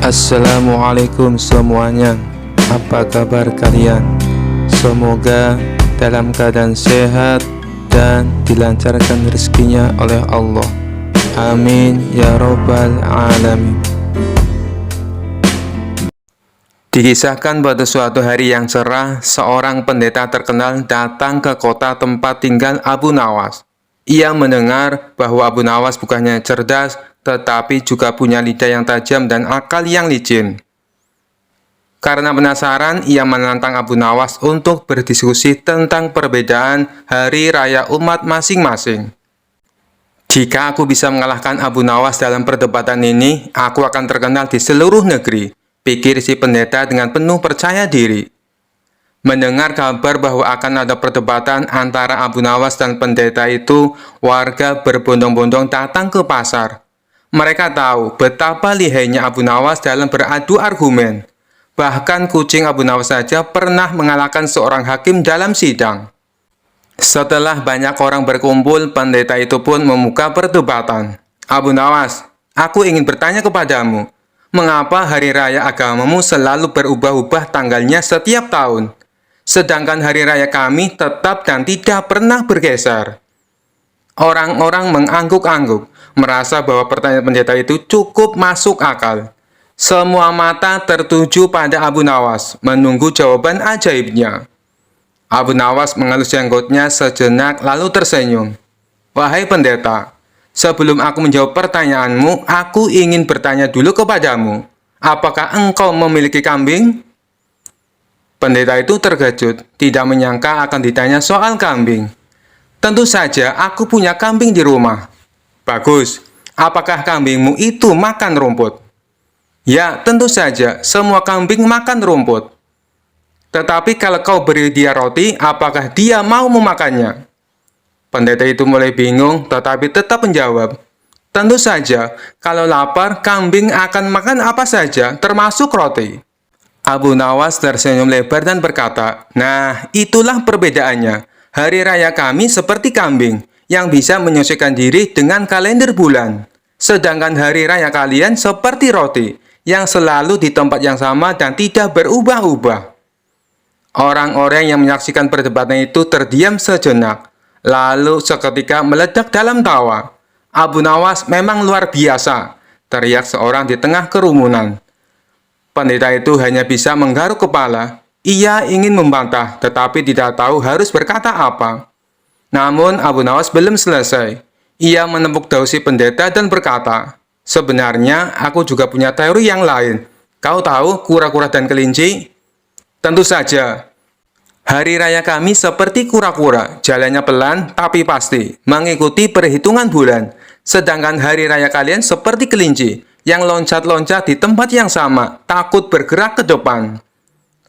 Assalamualaikum semuanya. Apa kabar kalian? Semoga dalam keadaan sehat dan dilancarkan rezekinya oleh Allah. Amin ya robbal alamin. Dikisahkan pada suatu hari yang cerah, seorang pendeta terkenal datang ke kota tempat tinggal Abu Nawas. Ia mendengar bahwa Abu Nawas bukannya cerdas, tetapi juga punya lidah yang tajam dan akal yang licin. Karena penasaran, ia menantang Abu Nawas untuk berdiskusi tentang perbedaan hari raya umat masing-masing. Jika aku bisa mengalahkan Abu Nawas dalam perdebatan ini, aku akan terkenal di seluruh negeri, pikir si pendeta dengan penuh percaya diri. Mendengar kabar bahwa akan ada perdebatan antara Abu Nawas dan pendeta itu, warga berbondong-bondong datang ke pasar. Mereka tahu betapa lihainya Abu Nawas dalam beradu argumen. Bahkan kucing Abu Nawas saja pernah mengalahkan seorang hakim dalam sidang. Setelah banyak orang berkumpul, pendeta itu pun membuka perdebatan. Abu Nawas, aku ingin bertanya kepadamu, mengapa hari raya agamamu selalu berubah-ubah tanggalnya setiap tahun? Sedangkan hari raya kami tetap dan tidak pernah bergeser. Orang-orang mengangguk-angguk, merasa bahwa pertanyaan pendeta itu cukup masuk akal. Semua mata tertuju pada Abu Nawas, menunggu jawaban ajaibnya. Abu Nawas mengelus jenggotnya sejenak lalu tersenyum. Wahai pendeta, sebelum aku menjawab pertanyaanmu, aku ingin bertanya dulu kepadamu. Apakah engkau memiliki kambing? Pendeta itu terkejut, tidak menyangka akan ditanya soal kambing. Tentu saja, aku punya kambing di rumah. Bagus, apakah kambingmu itu makan rumput? Ya, tentu saja, semua kambing makan rumput. Tetapi kalau kau beri dia roti, apakah dia mau memakannya? Pendeta itu mulai bingung, tetapi tetap menjawab. Tentu saja, kalau lapar, kambing akan makan apa saja, termasuk roti. Abu Nawas tersenyum lebar dan berkata, nah, itulah perbedaannya. Hari raya kami seperti kambing, yang bisa menyesuaikan diri dengan kalender bulan. Sedangkan hari raya kalian seperti roti, yang selalu di tempat yang sama dan tidak berubah-ubah. Orang-orang yang menyaksikan perdebatan itu terdiam sejenak, lalu seketika meledak dalam tawa. Abu Nawas memang luar biasa, teriak seorang di tengah kerumunan. Pendeta itu hanya bisa menggaruk kepala. Ia ingin membantah, tetapi tidak tahu harus berkata apa. Namun Abu Nawas belum selesai. Ia menepuk daun si pendeta dan berkata, sebenarnya aku juga punya teori yang lain. Kau tahu kura-kura dan kelinci? Tentu saja. Hari raya kami seperti kura-kura, jalannya pelan tapi pasti, mengikuti perhitungan bulan. Sedangkan hari raya kalian seperti kelinci, yang loncat-loncat di tempat yang sama, takut bergerak ke depan.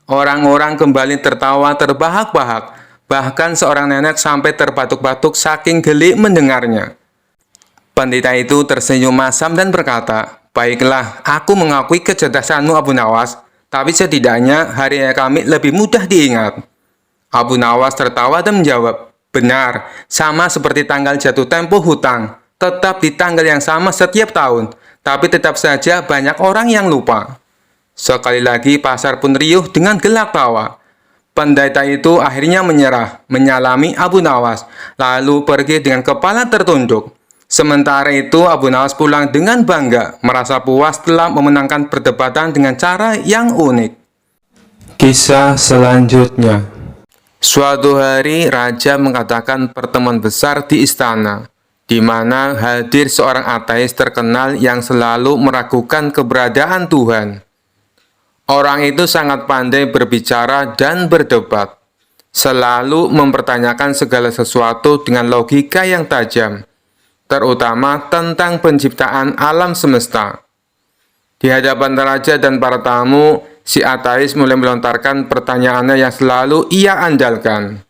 Orang-orang kembali tertawa terbahak-bahak, bahkan seorang nenek sampai terbatuk-batuk saking geli mendengarnya. Pendeta itu tersenyum masam dan berkata, baiklah, aku mengakui kecerdasanmu Abu Nawas, tapi setidaknya hari raya kami lebih mudah diingat. Abu Nawas tertawa dan menjawab, benar, sama seperti tanggal jatuh tempo hutang, tetap di tanggal yang sama setiap tahun, tapi tetap saja banyak orang yang lupa. Sekali lagi pasar pun riuh dengan gelak tawa. Pendeta itu akhirnya menyerah, menyalami Abu Nawas, lalu pergi dengan kepala tertunduk. Sementara itu Abu Nawas pulang dengan bangga, merasa puas telah memenangkan perdebatan dengan cara yang unik. Kisah selanjutnya. Suatu hari raja mengadakan pertemuan besar di istana, di mana hadir seorang ateis terkenal yang selalu meragukan keberadaan Tuhan. Orang itu sangat pandai berbicara dan berdebat, selalu mempertanyakan segala sesuatu dengan logika yang tajam, terutama tentang penciptaan alam semesta. Di hadapan raja dan para tamu, si ateis mulai melontarkan pertanyaannya yang selalu ia andalkan.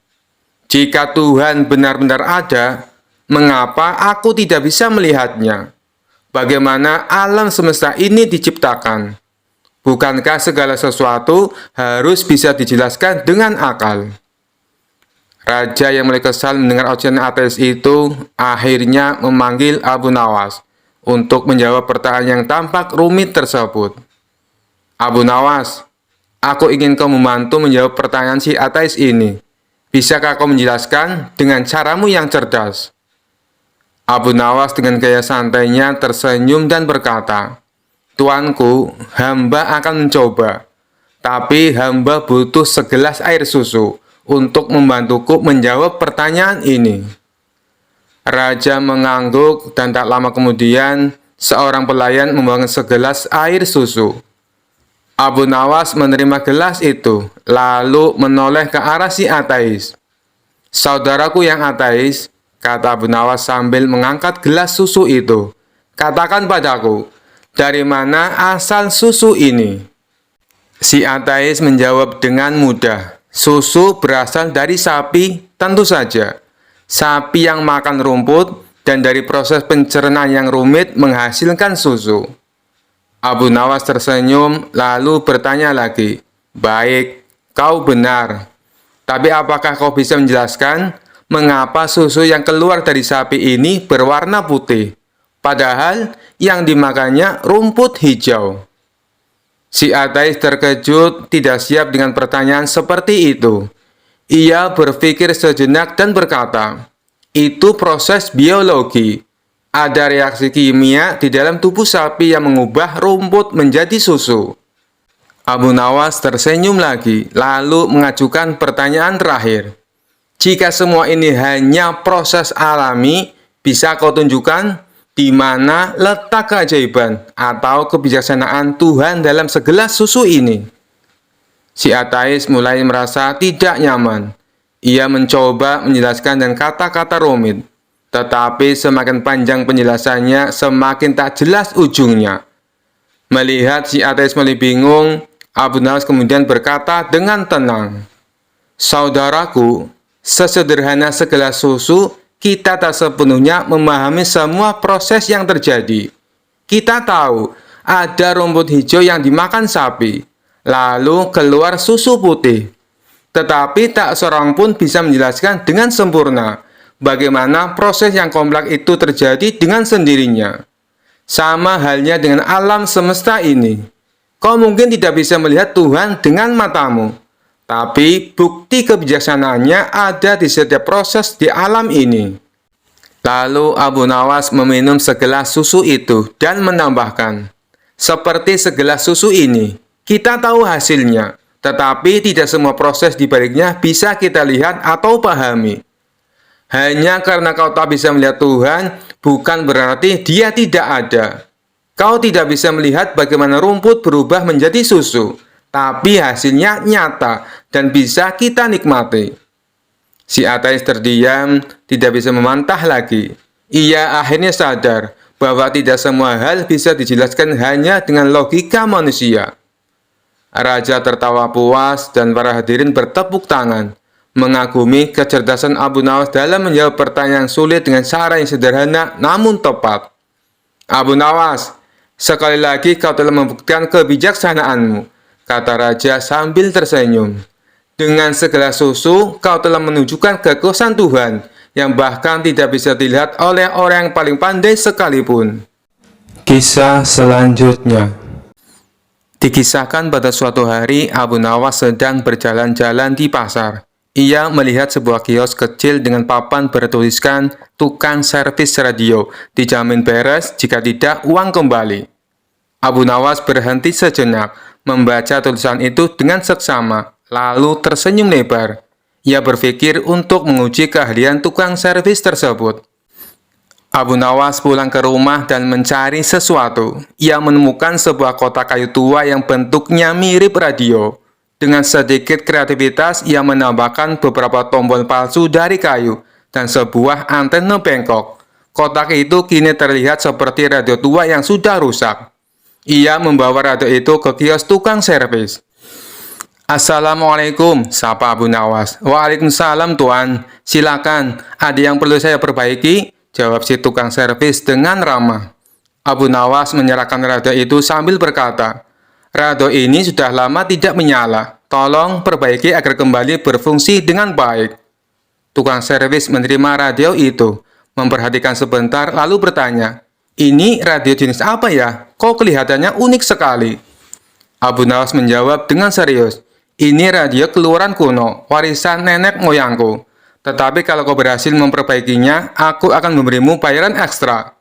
Jika Tuhan benar-benar ada, mengapa aku tidak bisa melihatnya? Bagaimana alam semesta ini diciptakan? Bukankah segala sesuatu harus bisa dijelaskan dengan akal? Raja yang mulai kesal mendengar ocehan ateis itu akhirnya memanggil Abu Nawas untuk menjawab pertanyaan yang tampak rumit tersebut. Abu Nawas, aku ingin kau membantu menjawab pertanyaan si ateis ini. Bisakah kau menjelaskan dengan caramu yang cerdas? Abu Nawas dengan gaya santainya tersenyum dan berkata, Tuanku, hamba akan mencoba. Tapi hamba butuh segelas air susu untuk membantuku menjawab pertanyaan ini. Raja mengangguk dan tak lama kemudian seorang pelayan membawa segelas air susu. Abu Nawas menerima gelas itu, lalu menoleh ke arah si ateis. Saudaraku yang ateis, kata Abu Nawas sambil mengangkat gelas susu itu. Katakan padaku, dari mana asal susu ini? Si ateis menjawab dengan mudah, susu berasal dari sapi, tentu saja. Sapi yang makan rumput dan dari proses pencernaan yang rumit menghasilkan susu. Abu Nawas tersenyum lalu bertanya lagi, baik, kau benar. Tapi apakah kau bisa menjelaskan mengapa susu yang keluar dari sapi ini berwarna putih, padahal yang dimakannya rumput hijau? Si ateis terkejut, tidak siap dengan pertanyaan seperti itu. Ia berpikir sejenak dan berkata, itu proses biologi. Ada reaksi kimia di dalam tubuh sapi yang mengubah rumput menjadi susu. Abu Nawas tersenyum lagi, lalu mengajukan pertanyaan terakhir. Jika semua ini hanya proses alami, bisa kau tunjukkan di mana letak keajaiban atau kebijaksanaan Tuhan dalam segelas susu ini? Si ateis mulai merasa tidak nyaman. Ia mencoba menjelaskan dengan kata-kata rumit, tetapi semakin panjang penjelasannya, semakin tak jelas ujungnya. Melihat si ateis mulai bingung, Abu Nawas kemudian berkata dengan tenang, Saudaraku, sesederhana segelas susu, kita tak sepenuhnya memahami semua proses yang terjadi. Kita tahu ada rumput hijau yang dimakan sapi, lalu keluar susu putih. Tetapi tak seorang pun bisa menjelaskan dengan sempurna bagaimana proses yang kompleks itu terjadi dengan sendirinya. Sama halnya dengan alam semesta ini. Kau mungkin tidak bisa melihat Tuhan dengan matamu, tapi bukti kebijaksanaannya ada di setiap proses di alam ini. Lalu Abu Nawas meminum segelas susu itu dan menambahkan, seperti segelas susu ini, kita tahu hasilnya, tetapi tidak semua proses di baliknya bisa kita lihat atau pahami. Hanya karena kau tak bisa melihat Tuhan, bukan berarti Dia tidak ada. Kau tidak bisa melihat bagaimana rumput berubah menjadi susu, tapi hasilnya nyata dan bisa kita nikmati. Si ateis terdiam, tidak bisa membantah lagi. Ia akhirnya sadar bahwa tidak semua hal bisa dijelaskan hanya dengan logika manusia. Raja tertawa puas dan para hadirin bertepuk tangan, mengagumi kecerdasan Abu Nawas dalam menjawab pertanyaan sulit dengan cara yang sederhana namun tepat. Abu Nawas, sekali lagi kau telah membuktikan kebijaksanaanmu, kata raja sambil tersenyum. Dengan segelas susu, kau telah menunjukkan kekuasaan Tuhan yang bahkan tidak bisa dilihat oleh orang yang paling pandai sekalipun. Kisah selanjutnya. Dikisahkan pada suatu hari, Abu Nawas sedang berjalan-jalan di pasar. Ia melihat sebuah kios kecil dengan papan bertuliskan tukang servis radio, dijamin beres, jika tidak uang kembali. Abu Nawas berhenti sejenak, membaca tulisan itu dengan seksama, lalu tersenyum lebar. Ia berpikir untuk menguji keahlian tukang servis tersebut. Abu Nawas pulang ke rumah dan mencari sesuatu. Ia menemukan sebuah kotak kayu tua yang bentuknya mirip radio. Dengan sedikit kreativitas, ia menambahkan beberapa tombol palsu dari kayu dan sebuah antena bengkok. Kotak itu kini terlihat seperti radio tua yang sudah rusak. Ia membawa radio itu ke kios tukang servis. Assalamualaikum, sapa Abu Nawas. Waalaikumsalam, Tuan. Silakan, ada yang perlu saya perbaiki? Jawab si tukang servis dengan ramah. Abu Nawas menyerahkan radio itu sambil berkata, radio ini sudah lama tidak menyala. Tolong perbaiki agar kembali berfungsi dengan baik. Tukang servis menerima radio itu, memperhatikan sebentar lalu bertanya, ini radio jenis apa ya? Kok kelihatannya unik sekali? Abu Nawas menjawab dengan serius, "Ini radio keluaran kuno, warisan nenek moyangku. Tetapi kalau kau berhasil memperbaikinya, aku akan memberimu bayaran ekstra."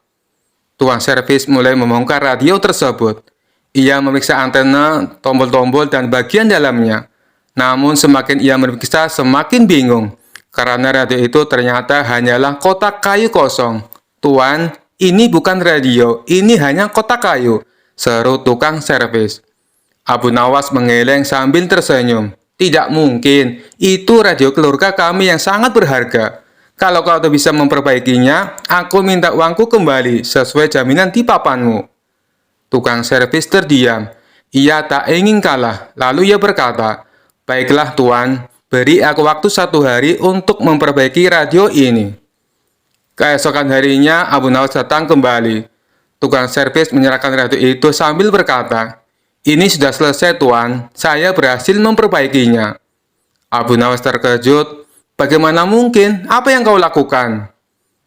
Tukang servis mulai membongkar radio tersebut. Ia memeriksa antena, tombol-tombol, dan bagian dalamnya. Namun semakin ia memeriksa, semakin bingung. Karena radio itu ternyata hanyalah kotak kayu kosong. "Tuan, ini bukan radio, ini hanya kotak kayu," seru tukang servis. Abu Nawas menggeleng sambil tersenyum. "Tidak mungkin, itu radio keluarga kami yang sangat berharga. Kalau kau bisa memperbaikinya, aku minta uangku kembali sesuai jaminan di papanmu." Tukang servis terdiam. Ia tak ingin kalah, lalu ia berkata, "Baiklah tuan, beri aku waktu 1 hari untuk memperbaiki radio ini." Keesokan harinya, Abu Nawas datang kembali. Tukang servis menyerahkan radio itu sambil berkata, "Ini sudah selesai tuan, saya berhasil memperbaikinya." Abu Nawas terkejut. "Bagaimana mungkin? Apa yang kau lakukan?"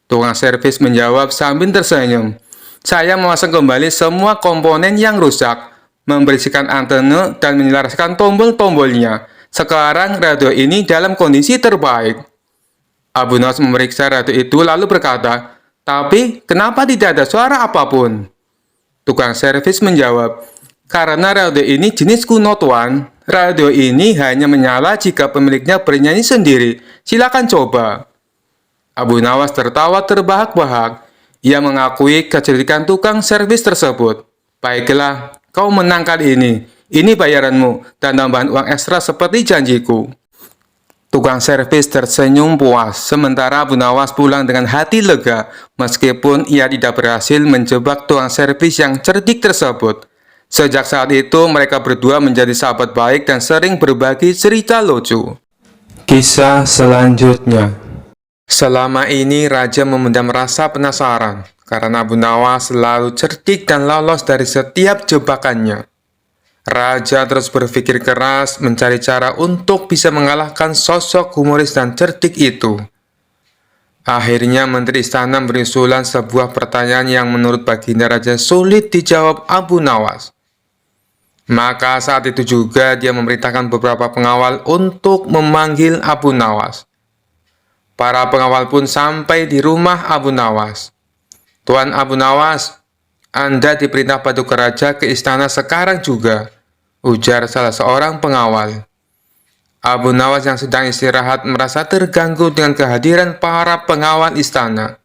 Tukang servis menjawab sambil tersenyum, "Saya memasang kembali semua komponen yang rusak, membersihkan antena, dan menyelaraskan tombol-tombolnya. Sekarang radio ini dalam kondisi terbaik." Abu Nawas memeriksa radio itu lalu berkata, "Tapi kenapa tidak ada suara apapun?" Tukang servis menjawab, "Karena radio ini jenis kuno tuan. Radio ini hanya menyala jika pemiliknya bernyanyi sendiri. Silakan coba." Abu Nawas tertawa terbahak-bahak. Ia mengakui kecerdikan tukang servis tersebut. "Baiklah, kau menang kali ini. Ini bayaranmu dan tambahan uang ekstra seperti janjiku." Tukang servis tersenyum puas, sementara Abu Nawas pulang dengan hati lega, meskipun ia tidak berhasil menjebak tukang servis yang cerdik tersebut. Sejak saat itu, mereka berdua menjadi sahabat baik dan sering berbagi cerita lucu. Kisah selanjutnya. Selama ini, Raja memendam rasa penasaran, karena Abu Nawas selalu cerdik dan lolos dari setiap jebakannya. Raja terus berpikir keras mencari cara untuk bisa mengalahkan sosok humoris dan cerdik itu. Akhirnya Menteri Istana berusulan sebuah pertanyaan yang menurut Baginda Raja sulit dijawab Abu Nawas. Maka saat itu juga dia memerintahkan beberapa pengawal untuk memanggil Abu Nawas. Para pengawal pun sampai di rumah Abu Nawas. "Tuan Abu Nawas, Anda diperintah Paduka Raja ke istana sekarang juga," ujar salah seorang pengawal. Abu Nawas yang sedang istirahat merasa terganggu dengan kehadiran para pengawal istana.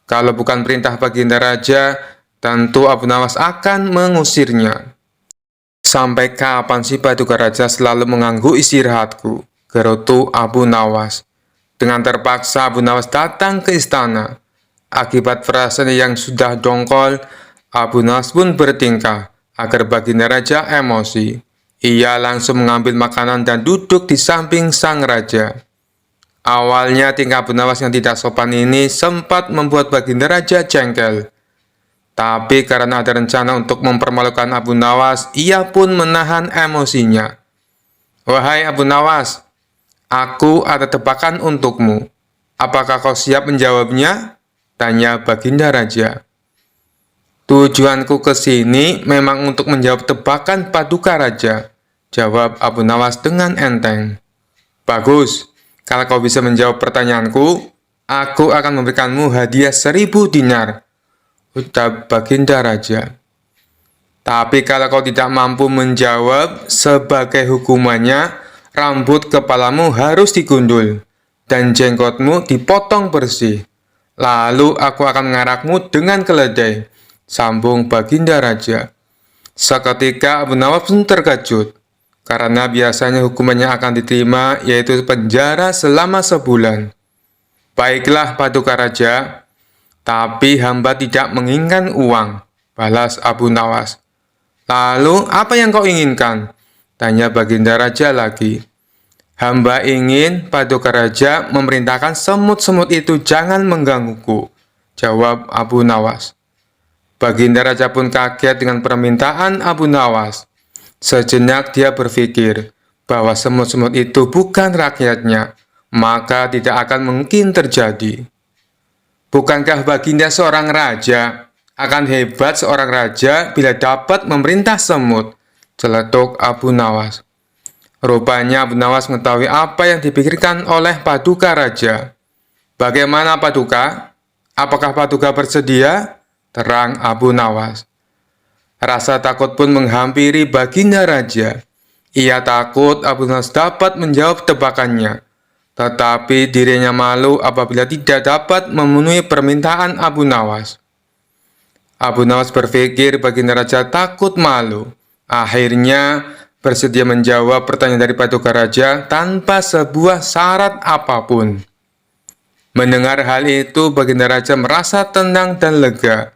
Kalau bukan perintah Baginda Raja, tentu Abu Nawas akan mengusirnya. "Sampai kapan sih Paduka Raja selalu mengganggu istirahatku?" gerutu Abu Nawas. Dengan terpaksa Abu Nawas datang ke istana. Akibat perasaan yang sudah dongkol, Abu Nawas pun bertingkah agar Baginda Raja emosi. Ia langsung mengambil makanan dan duduk di samping sang raja. Awalnya tingkah Abu Nawas yang tidak sopan ini sempat membuat Baginda Raja jengkel. Tapi karena ada rencana untuk mempermalukan Abu Nawas, ia pun menahan emosinya. "Wahai Abu Nawas, aku ada tebakan untukmu. Apakah kau siap menjawabnya?" tanya Baginda Raja. "Tujuanku ke sini memang untuk menjawab tebakan Paduka Raja," jawab Abu Nawas dengan enteng. "Bagus, kalau kau bisa menjawab pertanyaanku, aku akan memberikanmu hadiah 1000 dinar, ucap Baginda Raja. "Tapi kalau kau tidak mampu menjawab, sebagai hukumannya, rambut kepalamu harus digundul, dan jenggotmu dipotong bersih. Lalu aku akan mengarakmu dengan keledai," sambung Baginda Raja. Seketika Abu Nawas pun terkejut, karena biasanya hukumannya akan diterima, yaitu penjara selama sebulan. "Baiklah Paduka Raja, tapi hamba tidak menginginkan uang," balas Abu Nawas. "Lalu apa yang kau inginkan?" tanya Baginda Raja lagi. "Hamba ingin Paduka Raja memerintahkan semut-semut itu jangan menggangguku," jawab Abu Nawas. Baginda Raja pun kaget dengan permintaan Abu Nawas. Sejenak dia berpikir bahwa semut-semut itu bukan rakyatnya, maka tidak akan mungkin terjadi. Bukankah Baginda seorang raja? Akan hebat seorang raja bila dapat memerintah semut, celetuk Abu Nawas. Rupanya Abu Nawas mengetahui apa yang dipikirkan oleh Paduka Raja. Bagaimana Paduka? Apakah Paduka bersedia? Terang Abu Nawas. Rasa takut pun menghampiri Baginda Raja. Ia takut Abu Nawas dapat menjawab tebakannya. Tetapi dirinya malu apabila tidak dapat memenuhi permintaan Abu Nawas. Abu Nawas berpikir Baginda Raja takut malu. Akhirnya bersedia menjawab pertanyaan dari Paduka Raja tanpa sebuah syarat apapun. Mendengar hal itu, Baginda Raja merasa tenang dan lega.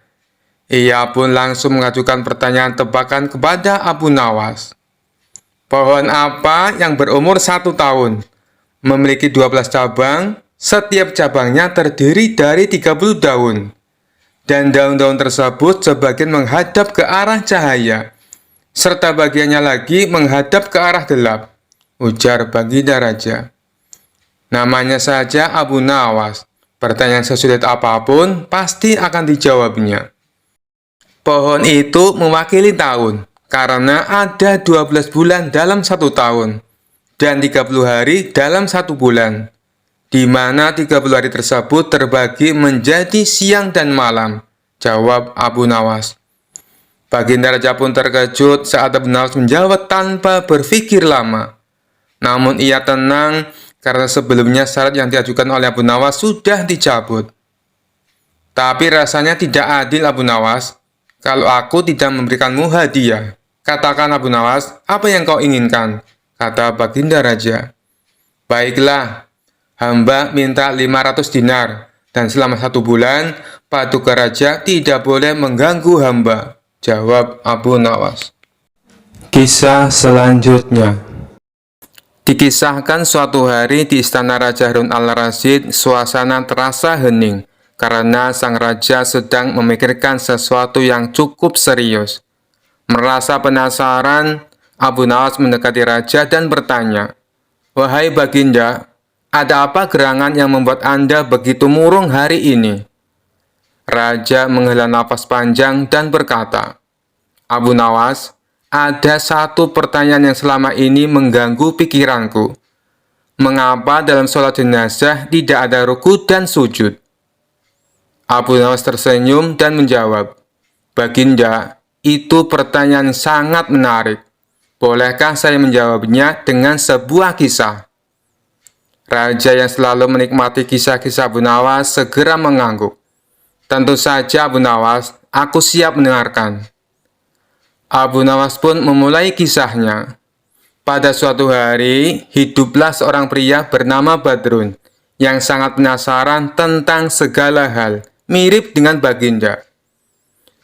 Ia pun langsung mengajukan pertanyaan tebakan kepada Abu Nawas. Pohon apa yang berumur 1 tahun? Memiliki 12 cabang, setiap cabangnya terdiri dari 30 daun. Dan daun-daun tersebut sebagian menghadap ke arah cahaya, serta bagiannya lagi menghadap ke arah gelap, ujar Baginda Raja. Namanya saja Abu Nawas, pertanyaan sesulit apapun pasti akan dijawabnya. Pohon itu mewakili tahun, karena ada 12 bulan dalam 1 tahun, dan 30 hari dalam 1 bulan, di mana 30 hari tersebut terbagi menjadi siang dan malam, jawab Abu Nawas. Baginda Raja pun terkejut saat Abu Nawas menjawab tanpa berpikir lama. Namun ia tenang karena sebelumnya syarat yang diajukan oleh Abu Nawas sudah dicabut. Tapi rasanya tidak adil Abu Nawas, kalau aku tidak memberikanmu hadiah. Katakan Abu Nawas, apa yang kau inginkan? Kata Baginda Raja. Baiklah, hamba minta 500 dinar, dan selama 1 bulan, Paduka Raja tidak boleh mengganggu hamba, jawab Abu Nawas. Kisah selanjutnya. Dikisahkan suatu hari di istana Raja Harun al-Rasyid, suasana terasa hening, karena sang raja sedang memikirkan sesuatu yang cukup serius. Merasa penasaran, Abu Nawas mendekati raja dan bertanya, "Wahai Baginda, ada apa gerangan yang membuat Anda begitu murung hari ini?" Raja menghela nafas panjang dan berkata, "Abu Nawas, ada satu pertanyaan yang selama ini mengganggu pikiranku. Mengapa dalam sholat jenazah tidak ada ruku dan sujud?" Abu Nawas tersenyum dan menjawab, "Baginda, itu pertanyaan sangat menarik. Bolehkah saya menjawabnya dengan sebuah kisah?" Raja yang selalu menikmati kisah-kisah Abu Nawas segera mengangguk. "Tentu saja Abu Nawas, aku siap mendengarkan." Abu Nawas pun memulai kisahnya. Pada suatu hari, hiduplah seorang pria bernama Badrun yang sangat penasaran tentang segala hal, mirip dengan Baginda.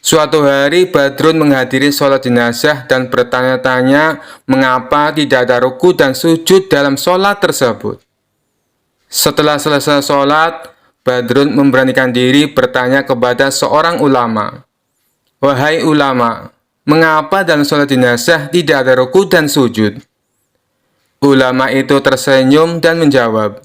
Suatu hari, Badrun menghadiri sholat jenazah dan bertanya-tanya mengapa tidak ada ruku dan sujud dalam sholat tersebut. Setelah selesai sholat, Badrun memberanikan diri bertanya kepada seorang ulama, "Wahai ulama, mengapa dalam sholat jenazah tidak ada ruku dan sujud?" Ulama itu tersenyum dan menjawab,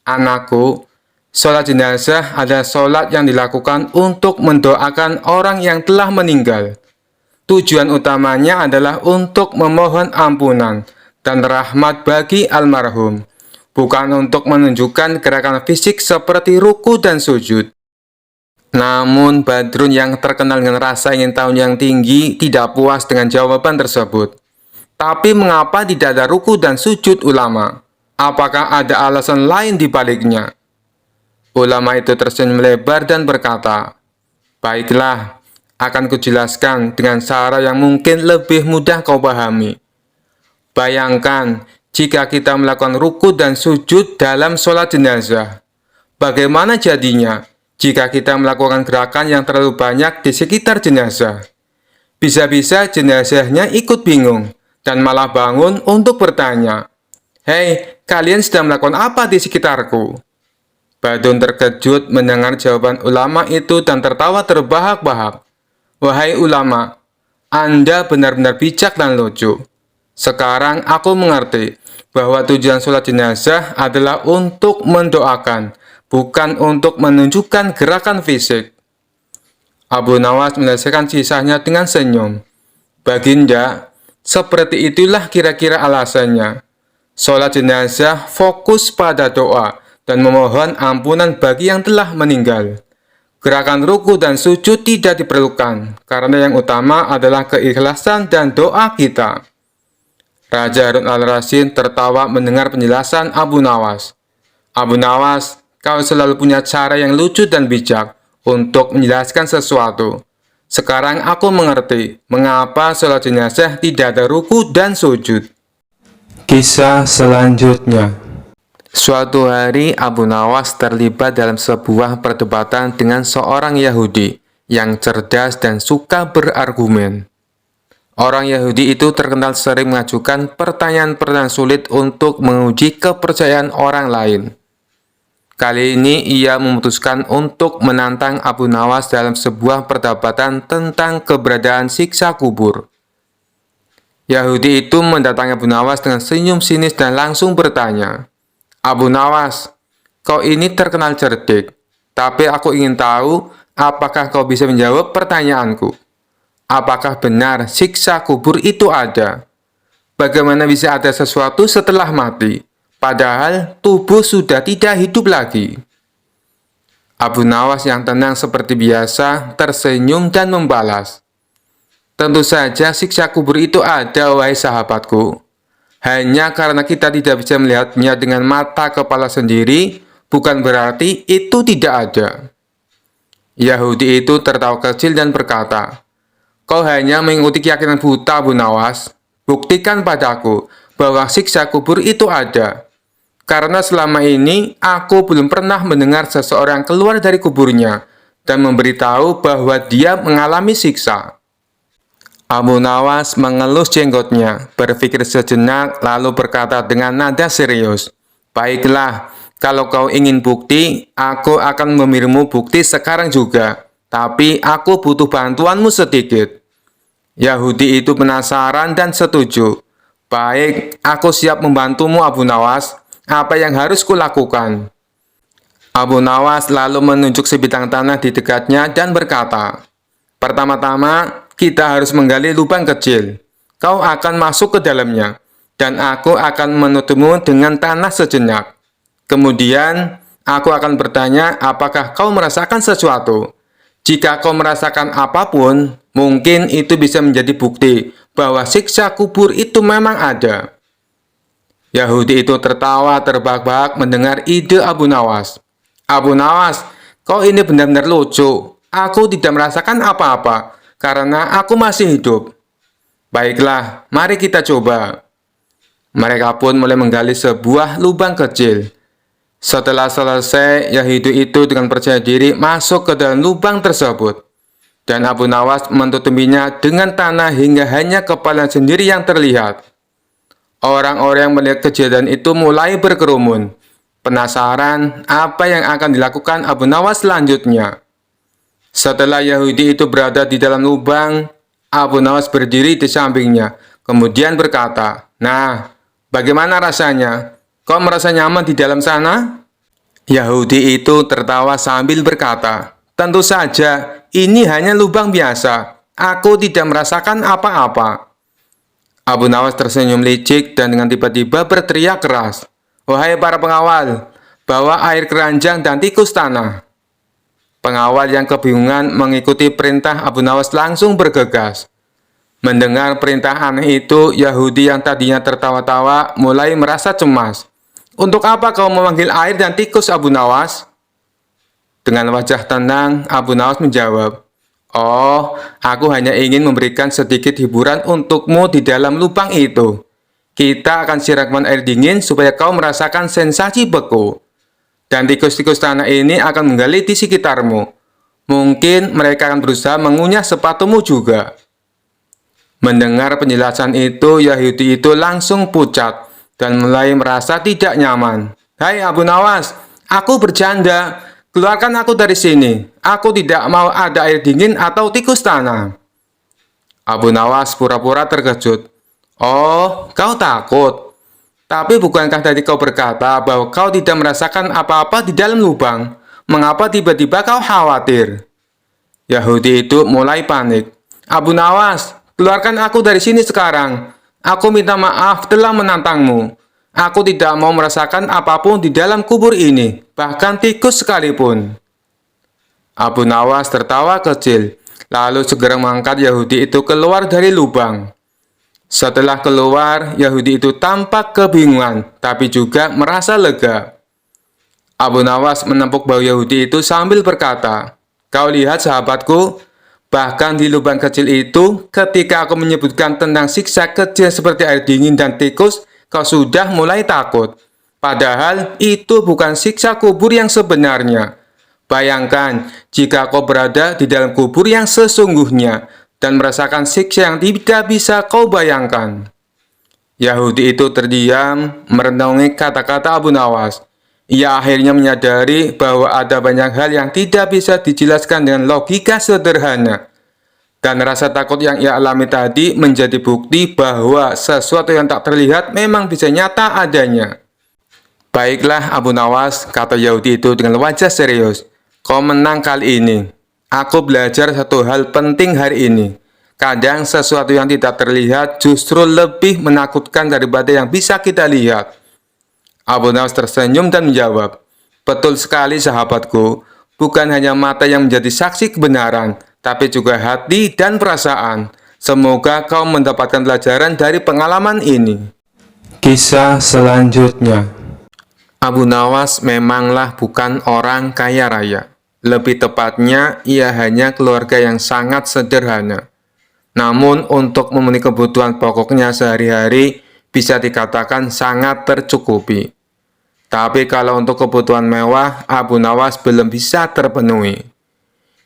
"Anakku, sholat jenazah adalah sholat yang dilakukan untuk mendoakan orang yang telah meninggal. Tujuan utamanya adalah untuk memohon ampunan dan rahmat bagi almarhum, bukan untuk menunjukkan gerakan fisik seperti ruku dan sujud." Namun Badrun yang terkenal dengan rasa ingin tahu yang tinggi tidak puas dengan jawaban tersebut. "Tapi mengapa tidak ada ruku dan sujud ulama? Apakah ada alasan lain di baliknya?" Ulama itu tersenyum lebar dan berkata, "Baiklah, akan kujelaskan dengan cara yang mungkin lebih mudah kau pahami. Bayangkan jika kita melakukan ruku dan sujud dalam sholat jenazah. Bagaimana jadinya jika kita melakukan gerakan yang terlalu banyak di sekitar jenazah? Bisa-bisa jenazahnya ikut bingung dan malah bangun untuk bertanya, 'Hei, kalian sedang melakukan apa di sekitarku?' Badrun terkejut mendengar jawaban ulama itu dan tertawa terbahak-bahak. "Wahai ulama, Anda benar-benar bijak dan lucu. Sekarang aku mengerti bahwa tujuan sholat jenazah adalah untuk mendoakan, bukan untuk menunjukkan gerakan fisik." Abu Nawas menyelesaikan kisahnya dengan senyum. "Baginda, Seperti itulah kira-kira alasannya. Sholat jenazah fokus pada doa dan memohon ampunan bagi yang telah meninggal. Gerakan ruku dan sujud tidak diperlukan, karena yang utama adalah keikhlasan dan doa kita. Raja Harun al-Rasyid tertawa mendengar penjelasan Abu Nawas. Abu Nawas, kau selalu punya cara yang lucu dan bijak untuk menjelaskan sesuatu. Sekarang aku mengerti mengapa sholat jenazah tidak ada ruku dan sujud. Kisah selanjutnya. Suatu hari Abu Nawas terlibat dalam sebuah perdebatan dengan seorang Yahudi yang cerdas dan suka berargumen. Orang Yahudi itu terkenal sering mengajukan pertanyaan-pertanyaan sulit untuk menguji kepercayaan orang lain. Kali ini ia memutuskan untuk menantang Abu Nawas dalam sebuah perdebatan tentang keberadaan siksa kubur. Yahudi itu mendatangi Abu Nawas dengan senyum sinis dan langsung bertanya, "Abu Nawas, kau ini terkenal cerdik, tapi aku ingin tahu apakah kau bisa menjawab pertanyaanku. Apakah benar siksa kubur itu ada? Bagaimana bisa ada sesuatu setelah mati, padahal tubuh sudah tidak hidup lagi?" Abu Nawas yang tenang seperti biasa tersenyum dan membalas, "Tentu saja siksa kubur itu ada, wahai sahabatku. Hanya karena kita tidak bisa melihatnya dengan mata kepala sendiri, bukan berarti itu tidak ada." Yahudi itu tertawa kecil dan berkata, "Kau hanya mengikuti keyakinan buta, Abu Nawas. Buktikan padaku bahwa siksa kubur itu ada. Karena selama ini aku belum pernah mendengar seseorang keluar dari kuburnya dan memberitahu bahwa dia mengalami siksa." Abu Nawas mengelus jenggotnya, berpikir sejenak, lalu berkata dengan nada serius, "Baiklah, kalau kau ingin bukti, aku akan memberimu bukti sekarang juga. Tapi aku butuh bantuanmu sedikit." Yahudi itu penasaran dan setuju. "Baik, aku siap membantumu, Abu Nawas. Apa yang harus kulakukan?" Abu Nawas lalu menunjuk sebidang tanah di dekatnya dan berkata, "Pertama-tama, kita harus menggali lubang kecil. Kau akan masuk ke dalamnya, dan aku akan menutupmu dengan tanah sejenak. Kemudian, aku akan bertanya apakah kau merasakan sesuatu. Jika kau merasakan apapun, mungkin itu bisa menjadi bukti bahwa siksa kubur itu memang ada." Yahudi itu tertawa terbahak-bahak mendengar ide Abu Nawas. "Abu Nawas, kau ini benar-benar lucu. Aku tidak merasakan apa-apa, karena aku masih hidup." "Baiklah, mari kita coba." Mereka pun mulai menggali sebuah lubang kecil. Setelah selesai, Yahudi itu dengan percaya diri masuk ke dalam lubang tersebut. Dan Abu Nawas menutupinya dengan tanah hingga hanya kepala sendiri yang terlihat. Orang-orang yang melihat kejadian itu mulai berkerumun, penasaran apa yang akan dilakukan Abu Nawas selanjutnya. Setelah Yahudi itu berada di dalam lubang, Abu Nawas berdiri di sampingnya, kemudian berkata, "Nah, bagaimana rasanya? Kau merasa nyaman di dalam sana?" Yahudi itu tertawa sambil berkata, "Tentu saja, ini hanya lubang biasa. Aku tidak merasakan apa-apa." Abu Nawas tersenyum licik dan dengan tiba-tiba berteriak keras, "Wahai para pengawal, bawa air keranjang dan tikus tanah." Pengawal yang kebingungan mengikuti perintah Abu Nawas langsung bergegas. Mendengar perintah aneh itu, Yahudi yang tadinya tertawa-tawa mulai merasa cemas. "Untuk apa kau memanggil air dan tikus, Abu Nawas?" Dengan wajah tenang, Abu Nawas menjawab, "Oh, aku hanya ingin memberikan sedikit hiburan untukmu di dalam lubang itu. Kita akan siramkan air dingin supaya kau merasakan sensasi beku. Dan tikus-tikus tanah ini akan menggali di sekitarmu. Mungkin mereka akan berusaha mengunyah sepatumu juga." Mendengar penjelasan itu, Yahudi itu langsung pucat dan mulai merasa tidak nyaman. "Hai Abu Nawas, aku bercanda. Keluarkan aku dari sini. Aku tidak mau ada air dingin atau tikus tanah." Abu Nawas pura-pura terkejut. "Oh, kau takut? Tapi bukankah tadi kau berkata bahwa kau tidak merasakan apa-apa di dalam lubang? Mengapa tiba-tiba kau khawatir?" Yahudi itu mulai panik. "Abu Nawas, keluarkan aku dari sini sekarang. Aku minta maaf telah menantangmu. Aku tidak mau merasakan apapun di dalam kubur ini, bahkan tikus sekalipun. Abu Nawas tertawa kecil, lalu segera mengangkat Yahudi itu keluar dari lubang. Setelah keluar, Yahudi itu tampak kebingungan, tapi juga merasa lega. Abu Nawas menepuk bahu Yahudi itu sambil berkata, "Kau lihat sahabatku, bahkan di lubang kecil itu, ketika aku menyebutkan tentang siksa kecil seperti air dingin dan tikus, kau sudah mulai takut. Padahal itu bukan siksa kubur yang sebenarnya. Bayangkan jika kau berada di dalam kubur yang sesungguhnya dan merasakan siksa yang tidak bisa kau bayangkan." Yahudi itu terdiam, merenungi kata-kata Abu Nawas. Ia akhirnya menyadari bahwa ada banyak hal yang tidak bisa dijelaskan dengan logika sederhana. Dan rasa takut yang ia alami tadi menjadi bukti bahwa sesuatu yang tak terlihat memang bisa nyata adanya. "Baiklah Abu Nawas," kata Yahudi itu dengan wajah serius. "Kau menang kali ini. Aku belajar satu hal penting hari ini. Kadang sesuatu yang tidak terlihat justru lebih menakutkan daripada yang bisa kita lihat." Abu Nawas tersenyum dan menjawab, "Betul sekali sahabatku, bukan hanya mata yang menjadi saksi kebenaran, tapi juga hati dan perasaan. Semoga kau mendapatkan pelajaran dari pengalaman ini." Kisah selanjutnya. Abu Nawas memanglah bukan orang kaya raya. Lebih tepatnya, ia hanya keluarga yang sangat sederhana. Namun, untuk memenuhi kebutuhan pokoknya sehari-hari, bisa dikatakan sangat tercukupi. Tapi kalau untuk kebutuhan mewah, Abu Nawas belum bisa terpenuhi.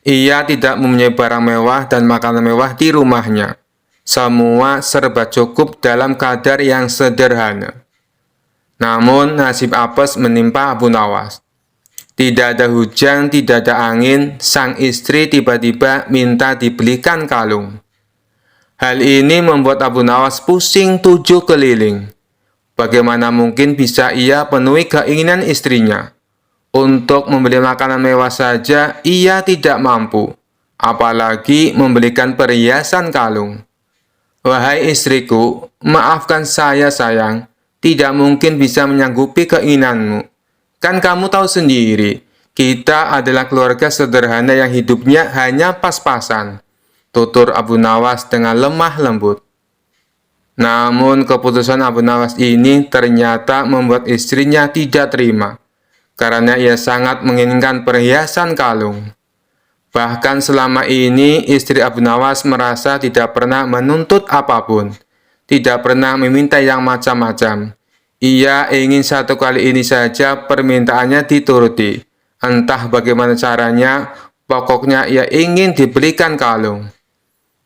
Ia tidak mempunyai barang mewah dan makanan mewah di rumahnya. Semua serba cukup dalam kadar yang sederhana. Namun, nasib apes menimpa Abu Nawas. Tidak ada hujan, tidak ada angin, sang istri tiba-tiba minta dibelikan kalung. Hal ini membuat Abu Nawas pusing 7 keliling. Bagaimana mungkin bisa ia penuhi keinginan istrinya? Untuk membeli makanan mewah saja ia tidak mampu, apalagi membelikan perhiasan kalung. "Wahai istriku, maafkan saya sayang, tidak mungkin bisa menyanggupi keinginanmu. Kan kamu tahu sendiri, kita adalah keluarga sederhana yang hidupnya hanya pas-pasan," tutur Abu Nawas dengan lemah lembut. Namun keputusan Abu Nawas ini ternyata membuat istrinya tidak terima, karena ia sangat menginginkan perhiasan kalung. Bahkan selama ini istri Abu Nawas merasa tidak pernah menuntut apapun, tidak pernah meminta yang macam-macam. Ia ingin satu kali ini saja permintaannya dituruti. Entah bagaimana caranya, pokoknya ia ingin dibelikan kalung.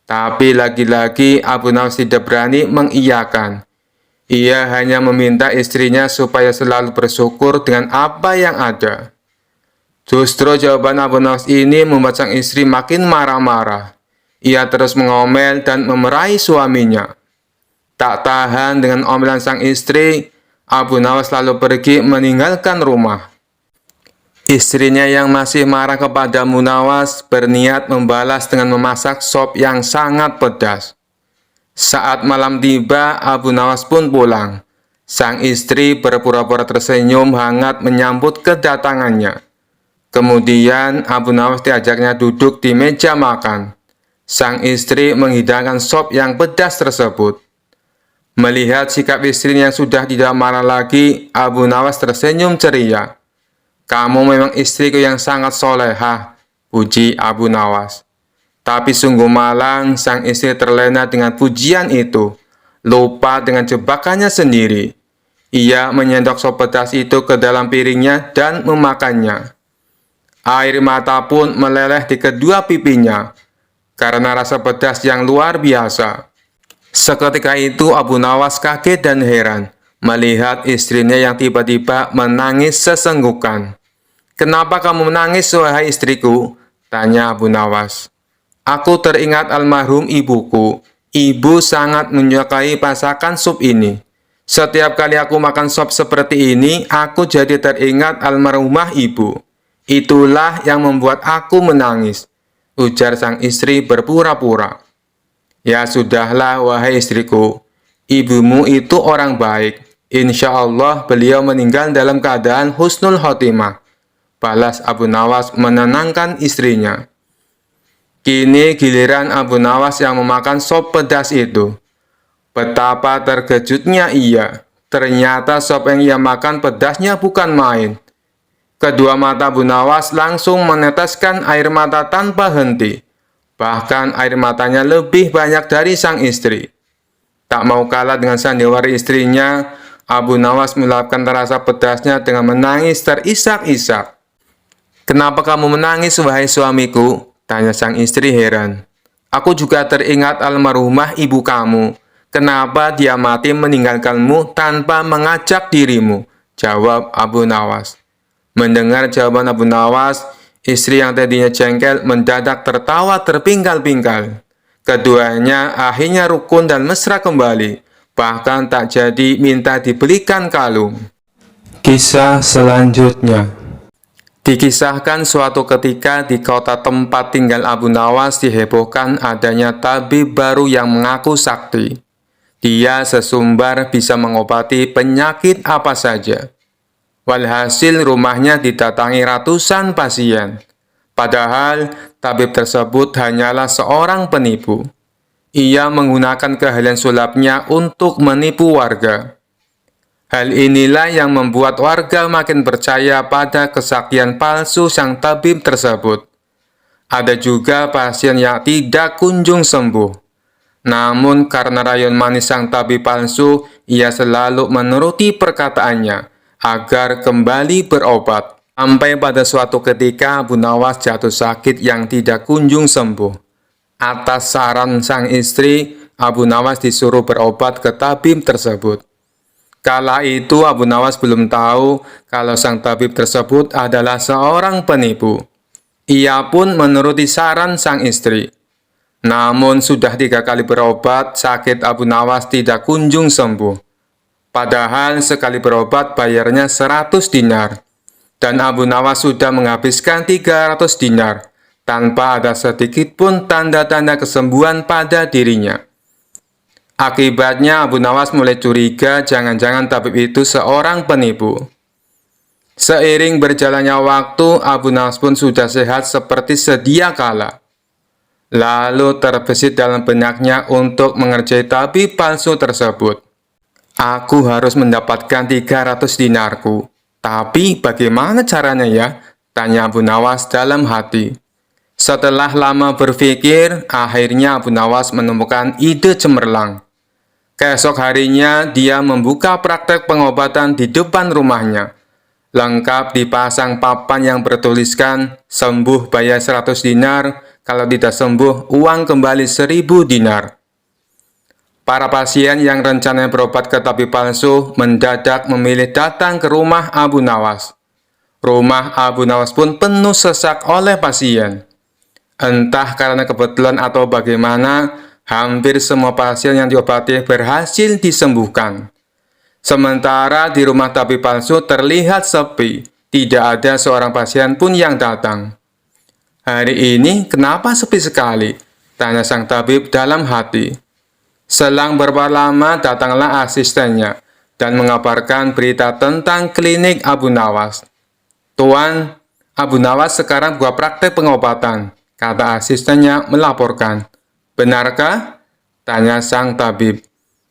Tapi lagi-lagi Abu Nawas tidak berani mengiyakan. Ia hanya meminta istrinya supaya selalu bersyukur dengan apa yang ada. Justru jawaban Abu Nawas ini membuat sang istri makin marah-marah. Ia terus mengomel dan memerahi suaminya. Tak tahan dengan omelan sang istri, Abu Nawas lalu pergi meninggalkan rumah. Istrinya yang masih marah kepada Abu Nawas berniat membalas dengan memasak sop yang sangat pedas. Saat malam tiba, Abu Nawas pun pulang. Sang istri berpura-pura tersenyum hangat menyambut kedatangannya. Kemudian Abu Nawas diajaknya duduk di meja makan. Sang istri menghidangkan sop yang pedas tersebut. Melihat sikap istrinya yang sudah tidak marah lagi, Abu Nawas tersenyum ceria. "Kamu memang istriku yang sangat solehah," puji Abu Nawas. Tapi sungguh malang, sang istri terlena dengan pujian itu, lupa dengan jebakannya sendiri. Ia menyendok sop pedas itu ke dalam piringnya dan memakannya. Air mata pun meleleh di kedua pipinya, karena rasa pedas yang luar biasa. Seketika itu Abu Nawas kaget dan heran, melihat istrinya yang tiba-tiba menangis sesenggukan. "Kenapa kamu menangis, wahai istriku?" tanya Abu Nawas. "Aku teringat almarhum ibuku. Ibu sangat menyukai masakan sup ini. Setiap kali aku makan sop seperti ini, aku jadi teringat almarhumah ibu. Itulah yang membuat aku menangis," ujar sang istri berpura-pura. "Ya sudahlah, wahai istriku. Ibumu itu orang baik. Insya Allah beliau meninggal dalam keadaan husnul khotimah. Balas Abu Nawas menenangkan istrinya. Kini giliran Abu Nawas yang memakan sop pedas itu. Betapa terkejutnya ia. Ternyata sop yang ia makan pedasnya bukan main. Kedua mata Abu Nawas langsung meneteskan air mata tanpa henti. Bahkan air matanya lebih banyak dari sang istri. Tak mau kalah dengan sandiwara istrinya, Abu Nawas meluapkan rasa pedasnya dengan menangis terisak-isak. "Kenapa kamu menangis, wahai suamiku?" tanya sang istri heran. "Aku juga teringat almarhumah ibu kamu. Kenapa dia mati meninggalkanmu tanpa mengajak dirimu?" jawab Abu Nawas. Mendengar jawaban Abu Nawas, istri yang tadinya jengkel mendadak tertawa terpingkal-pingkal. Keduanya akhirnya rukun dan mesra kembali, bahkan tak jadi minta dibelikan kalung. Kisah selanjutnya. Dikisahkan suatu ketika di kota tempat tinggal Abu Nawas dihebohkan adanya tabib baru yang mengaku sakti. Dia sesumbar bisa mengobati penyakit apa saja. Walhasil rumahnya didatangi ratusan pasien. Padahal tabib tersebut hanyalah seorang penipu. Ia menggunakan keahlian sulapnya untuk menipu warga. Hal inilah yang membuat warga makin percaya pada kesaktian palsu sang tabib tersebut. Ada juga pasien yang tidak kunjung sembuh. Namun karena rayon manis sang tabib palsu, ia selalu menuruti perkataannya agar kembali berobat. Sampai pada suatu ketika Abu Nawas jatuh sakit yang tidak kunjung sembuh. Atas saran sang istri, Abu Nawas disuruh berobat ke tabib tersebut. Kala itu Abu Nawas belum tahu kalau sang tabib tersebut adalah seorang penipu. Ia pun menuruti saran sang istri. Namun sudah 3 kali berobat, sakit Abu Nawas tidak kunjung sembuh. Padahal sekali berobat bayarnya 100 dinar. Dan Abu Nawas sudah menghabiskan 300 dinar, tanpa ada sedikit pun tanda-tanda kesembuhan pada dirinya. Akibatnya Abu Nawas mulai curiga jangan-jangan tabib itu seorang penipu. Seiring berjalannya waktu, Abu Nawas pun sudah sehat seperti sedia kala. Lalu terbesit dalam benaknya untuk mengerjai tabib palsu tersebut. "Aku harus mendapatkan 300 dinarku. Tapi bagaimana caranya ya?" tanya Abu Nawas dalam hati. Setelah lama berpikir, akhirnya Abu Nawas menemukan ide cemerlang. Keesok harinya, dia membuka praktek pengobatan di depan rumahnya. Lengkap dipasang papan yang bertuliskan, "Sembuh bayar 100 dinar, kalau tidak sembuh, uang kembali 1000 dinar." Para pasien yang rencananya berobat ke tabib palsu mendadak memilih datang ke rumah Abu Nawas. Rumah Abu Nawas pun penuh sesak oleh pasien. Entah karena kebetulan atau bagaimana, hampir semua pasien yang diobati berhasil disembuhkan. Sementara di rumah tabib palsu terlihat sepi, tidak ada seorang pasien pun yang datang. "Hari ini kenapa sepi sekali?" tanya sang tabib dalam hati. Selang beberapa lama datanglah asistennya dan mengabarkan berita tentang klinik Abu Nawas. "Tuan, Abu Nawas sekarang buka praktek pengobatan," kata asistennya melaporkan. "Benarkah?" tanya sang tabib.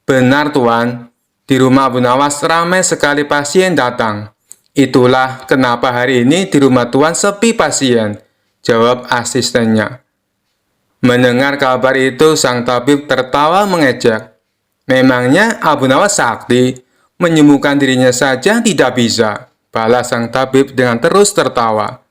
"Benar, Tuan. Di rumah Abu Nawas ramai sekali pasien datang. Itulah kenapa hari ini di rumah Tuan sepi pasien," jawab asistennya. Mendengar kabar itu, sang tabib tertawa mengejek. "Memangnya Abu Nawas sakti? Menyembuhkan dirinya saja tidak bisa," balas sang tabib dengan terus tertawa.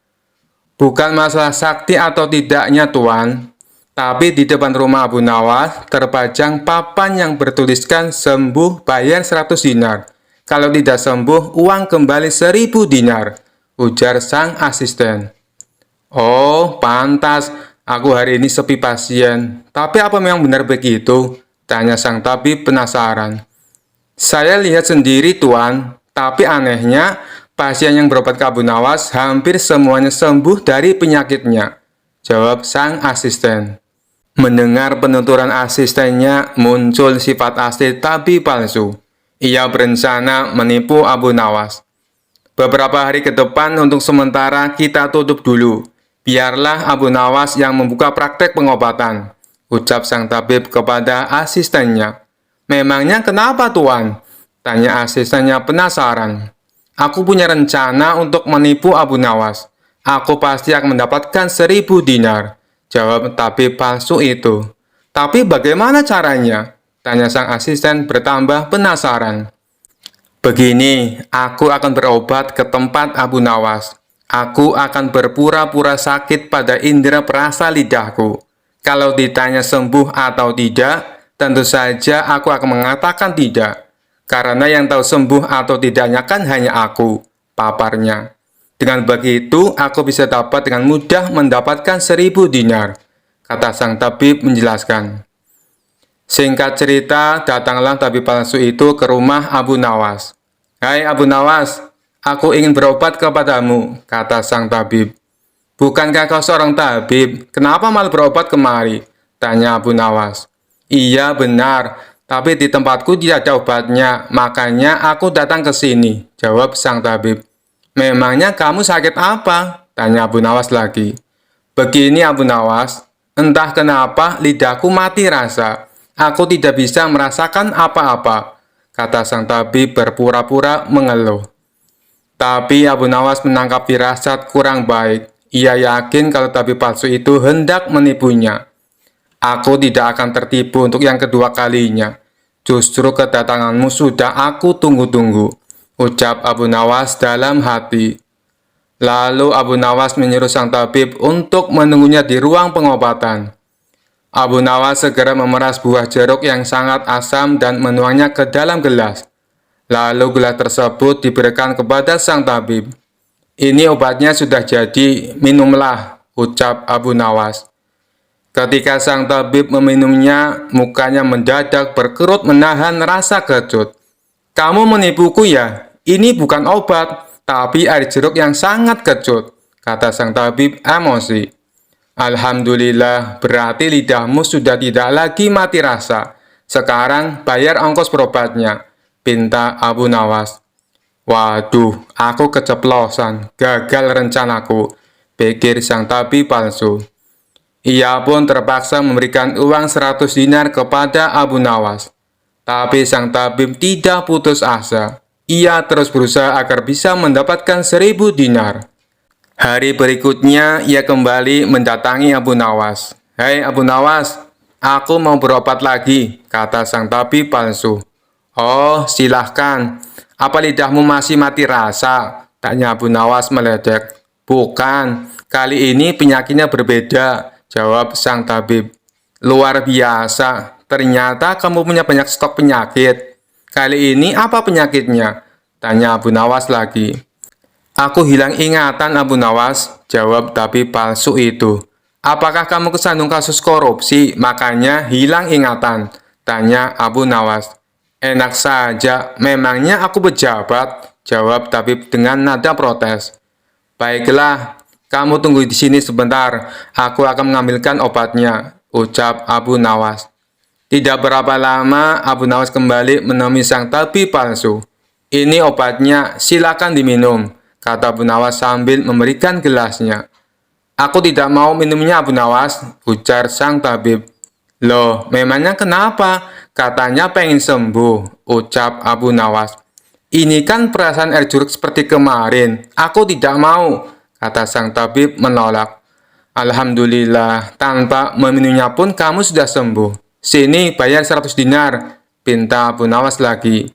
"Bukan masalah sakti atau tidaknya, Tuan. Tapi di depan rumah Abu Nawas terpajang papan yang bertuliskan sembuh bayar 100 dinar. Kalau tidak sembuh, uang kembali 1000 dinar, ujar sang asisten. "Oh, pantas. Aku hari ini sepi pasien. Tapi apa memang benar begitu?" tanya sang tabib penasaran. "Saya lihat sendiri, Tuan. Tapi anehnya, pasien yang berobat ke Abu Nawas hampir semuanya sembuh dari penyakitnya," jawab sang asisten. Mendengar penuturan asistennya, muncul sifat asli tabib palsu. Ia berencana menipu Abu Nawas. Beberapa hari ke depan untuk sementara kita tutup dulu. Biarlah Abu Nawas yang membuka praktek pengobatan, ucap sang tabib kepada asistennya. Memangnya kenapa tuan? Tanya asistennya penasaran. Aku punya rencana untuk menipu Abu Nawas. Aku pasti akan mendapatkan 1000 dinar. Jawab tabib palsu itu. Tapi bagaimana caranya? Tanya sang asisten bertambah penasaran. Begini, aku akan berobat ke tempat Abu Nawas. Aku akan berpura-pura sakit pada indera perasa lidahku. Kalau ditanya sembuh atau tidak, tentu saja aku akan mengatakan tidak. Karena yang tahu sembuh atau tidaknya kan hanya aku, paparnya. Dengan begitu, aku bisa dapat dengan mudah mendapatkan 1000 dinar, kata sang tabib menjelaskan. Singkat cerita, datanglah tabib palsu itu ke rumah Abu Nawas. Hai Abu Nawas, aku ingin berobat kepadamu, kata sang tabib. Bukankah kau seorang tabib? Kenapa malah berobat kemari? Tanya Abu Nawas. Iya benar, tapi di tempatku tidak ada obatnya, makanya aku datang ke sini, jawab sang tabib. Memangnya kamu sakit apa? Tanya Abu Nawas lagi. Begini Abu Nawas, entah kenapa lidahku mati rasa. Aku tidak bisa merasakan apa-apa, kata sang tabib berpura-pura mengeluh. Tapi Abu Nawas menangkap firasat kurang baik. Ia yakin kalau tabib palsu itu hendak menipunya. Aku tidak akan tertipu untuk yang kedua kalinya. Justru kedatanganmu sudah aku tunggu-tunggu, ucap Abu Nawas dalam hati. Lalu Abu Nawas menyuruh sang tabib untuk menunggunya di ruang pengobatan. Abu Nawas segera memeras buah jeruk yang sangat asam dan menuangnya ke dalam gelas. Lalu gelas tersebut diberikan kepada sang tabib. Ini obatnya sudah jadi, minumlah, ucap Abu Nawas. Ketika sang tabib meminumnya, mukanya mendadak berkerut menahan rasa kecut. Kamu menipuku ya? Ini bukan obat, tapi air jeruk yang sangat kecut, kata sang tabib emosi. Alhamdulillah, berarti lidahmu sudah tidak lagi mati rasa. Sekarang bayar ongkos berobatnya, pinta Abu Nawas. Waduh, aku keceplosan, gagal rencanaku, pikir sang tabib palsu. Ia pun terpaksa memberikan uang 100 dinar kepada Abu Nawas. Tapi sang tabib tidak putus asa. Ia terus berusaha agar bisa mendapatkan 1000 dinar. Hari berikutnya, ia kembali mendatangi Abu Nawas. Hei Abu Nawas, aku mau berobat lagi, kata sang tabib palsu. Oh, silahkan. Apa lidahmu masih mati rasa? Tanya Abu Nawas meledek. Bukan, kali ini penyakitnya berbeda, jawab sang tabib. Luar biasa, ternyata kamu punya banyak stok penyakit. Kali ini apa penyakitnya? Tanya Abu Nawas lagi. Aku hilang ingatan Abu Nawas, jawab tabib palsu itu. Apakah kamu kesandung kasus korupsi, makanya hilang ingatan? Tanya Abu Nawas. Enak saja, memangnya aku pejabat, jawab tabib dengan nada protes. Baiklah, kamu tunggu di sini sebentar, aku akan mengambilkan obatnya, ucap Abu Nawas. Tidak berapa lama, Abu Nawas kembali menemui sang tabib palsu. Ini obatnya, silakan diminum, kata Abu Nawas sambil memberikan gelasnya. Aku tidak mau minumnya Abu Nawas, ujar sang tabib. Loh, memangnya kenapa? Katanya pengen sembuh, ucap Abu Nawas. Ini kan perasaan air jeruk seperti kemarin. Aku tidak mau, kata sang tabib menolak. Alhamdulillah, tanpa meminumnya pun kamu sudah sembuh. Sini, bayar 100 dinar, pinta Abu Nawas lagi.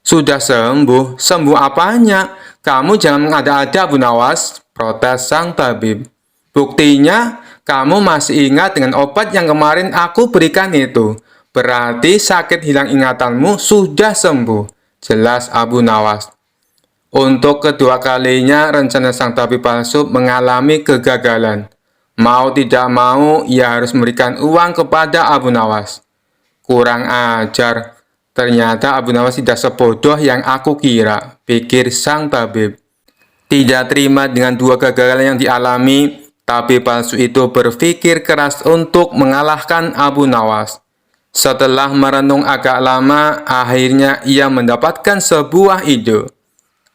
Sudah sembuh? Sembuh apanya? Kamu jangan mengada-ada Abu Nawas, protes sang tabib. Buktinya, kamu masih ingat dengan obat yang kemarin aku berikan itu. Berarti sakit hilang ingatanmu sudah sembuh, jelas Abu Nawas. Untuk kedua kalinya, rencana sang tabib palsu mengalami kegagalan. Mau tidak mau, ia harus memberikan uang kepada Abu Nawas. Kurang ajar, ternyata Abu Nawas tidak sebodoh yang aku kira, pikir sang tabib. Tidak terima dengan dua kegagalan yang dialami, Tabib palsu itu berpikir keras untuk mengalahkan Abu Nawas. Setelah merenung agak lama, akhirnya ia mendapatkan sebuah ide.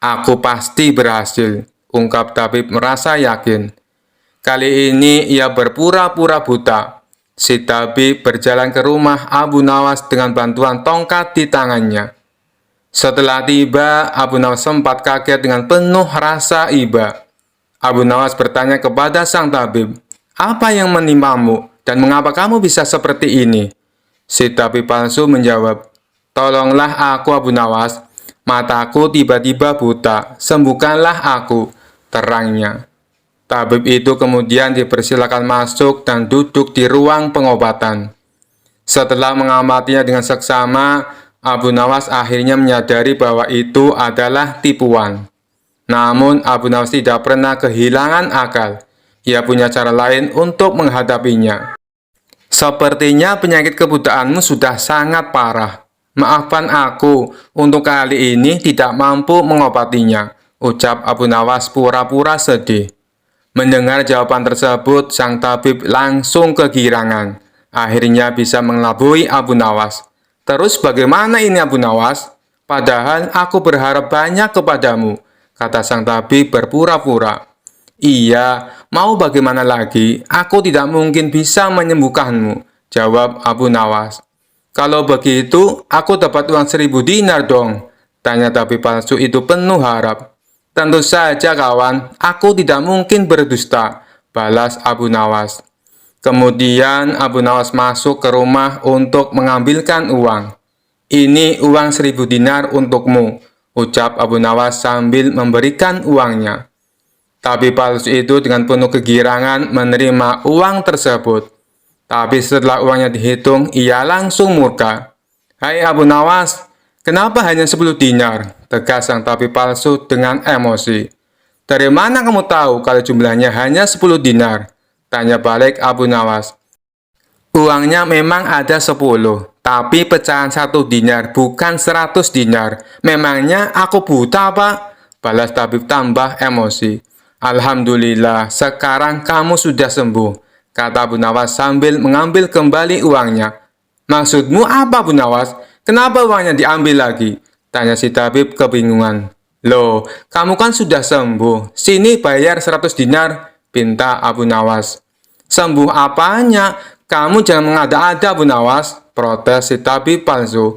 Aku pasti berhasil, ungkap tabib merasa yakin. Kali ini ia berpura-pura buta. Si tabib berjalan ke rumah Abu Nawas dengan bantuan tongkat di tangannya. Setelah tiba, Abu Nawas sempat kaget dengan penuh rasa iba. Abu Nawas bertanya kepada sang tabib, "Apa yang menimpamu dan mengapa kamu bisa seperti ini?" Si tabib palsu menjawab, "Tolonglah aku Abu Nawas, mataku tiba-tiba buta, sembuhkanlah aku," terangnya. Tabib itu kemudian dipersilakan masuk dan duduk di ruang pengobatan. Setelah mengamatinya dengan seksama, Abu Nawas akhirnya menyadari bahwa itu adalah tipuan. Namun Abu Nawas tidak pernah kehilangan akal. Ia punya cara lain untuk menghadapinya. "Sepertinya penyakit kebutaanmu sudah sangat parah. Maafkan aku, untuk kali ini tidak mampu mengobatinya," ucap Abu Nawas pura-pura sedih. Mendengar jawaban tersebut, sang tabib langsung kegirangan. Akhirnya bisa mengelabui Abu Nawas. "Terus bagaimana ini Abu Nawas? Padahal aku berharap banyak kepadamu," kata sang tabib berpura-pura. "Iya, mau bagaimana lagi? Aku tidak mungkin bisa menyembuhkanmu," jawab Abu Nawas. "Kalau begitu, aku dapat uang 1000 dinar dong," tanya tabib palsu itu penuh harap. "Tentu saja kawan, aku tidak mungkin berdusta," balas Abu Nawas. Kemudian Abu Nawas masuk ke rumah untuk mengambilkan uang. "Ini uang 1000 dinar untukmu," ucap Abu Nawas sambil memberikan uangnya. Tabib palsu itu dengan penuh kegirangan menerima uang tersebut. Tapi setelah uangnya dihitung, ia langsung murka. "Hai Abu Nawas, kenapa hanya 10 dinar?" tegas sang tabib palsu dengan emosi. "Dari mana kamu tahu kalau jumlahnya hanya 10 dinar?" tanya balik Abu Nawas. "Uangnya memang ada 10, tapi pecahan 1 dinar, bukan 100 dinar. Memangnya aku buta, Pak?" balas tabib tambah emosi. "Alhamdulillah, sekarang kamu sudah sembuh," kata Abu Nawas sambil mengambil kembali uangnya. "Maksudmu apa, Abu Nawas? Kenapa uangnya diambil lagi?" tanya si tabib kebingungan. "Loh, kamu kan sudah sembuh. Sini bayar 100 dinar, pinta Abu Nawas. "Sembuh apanya? Kamu jangan mengada-ada, Abu Nawas," protes si tabib palsu.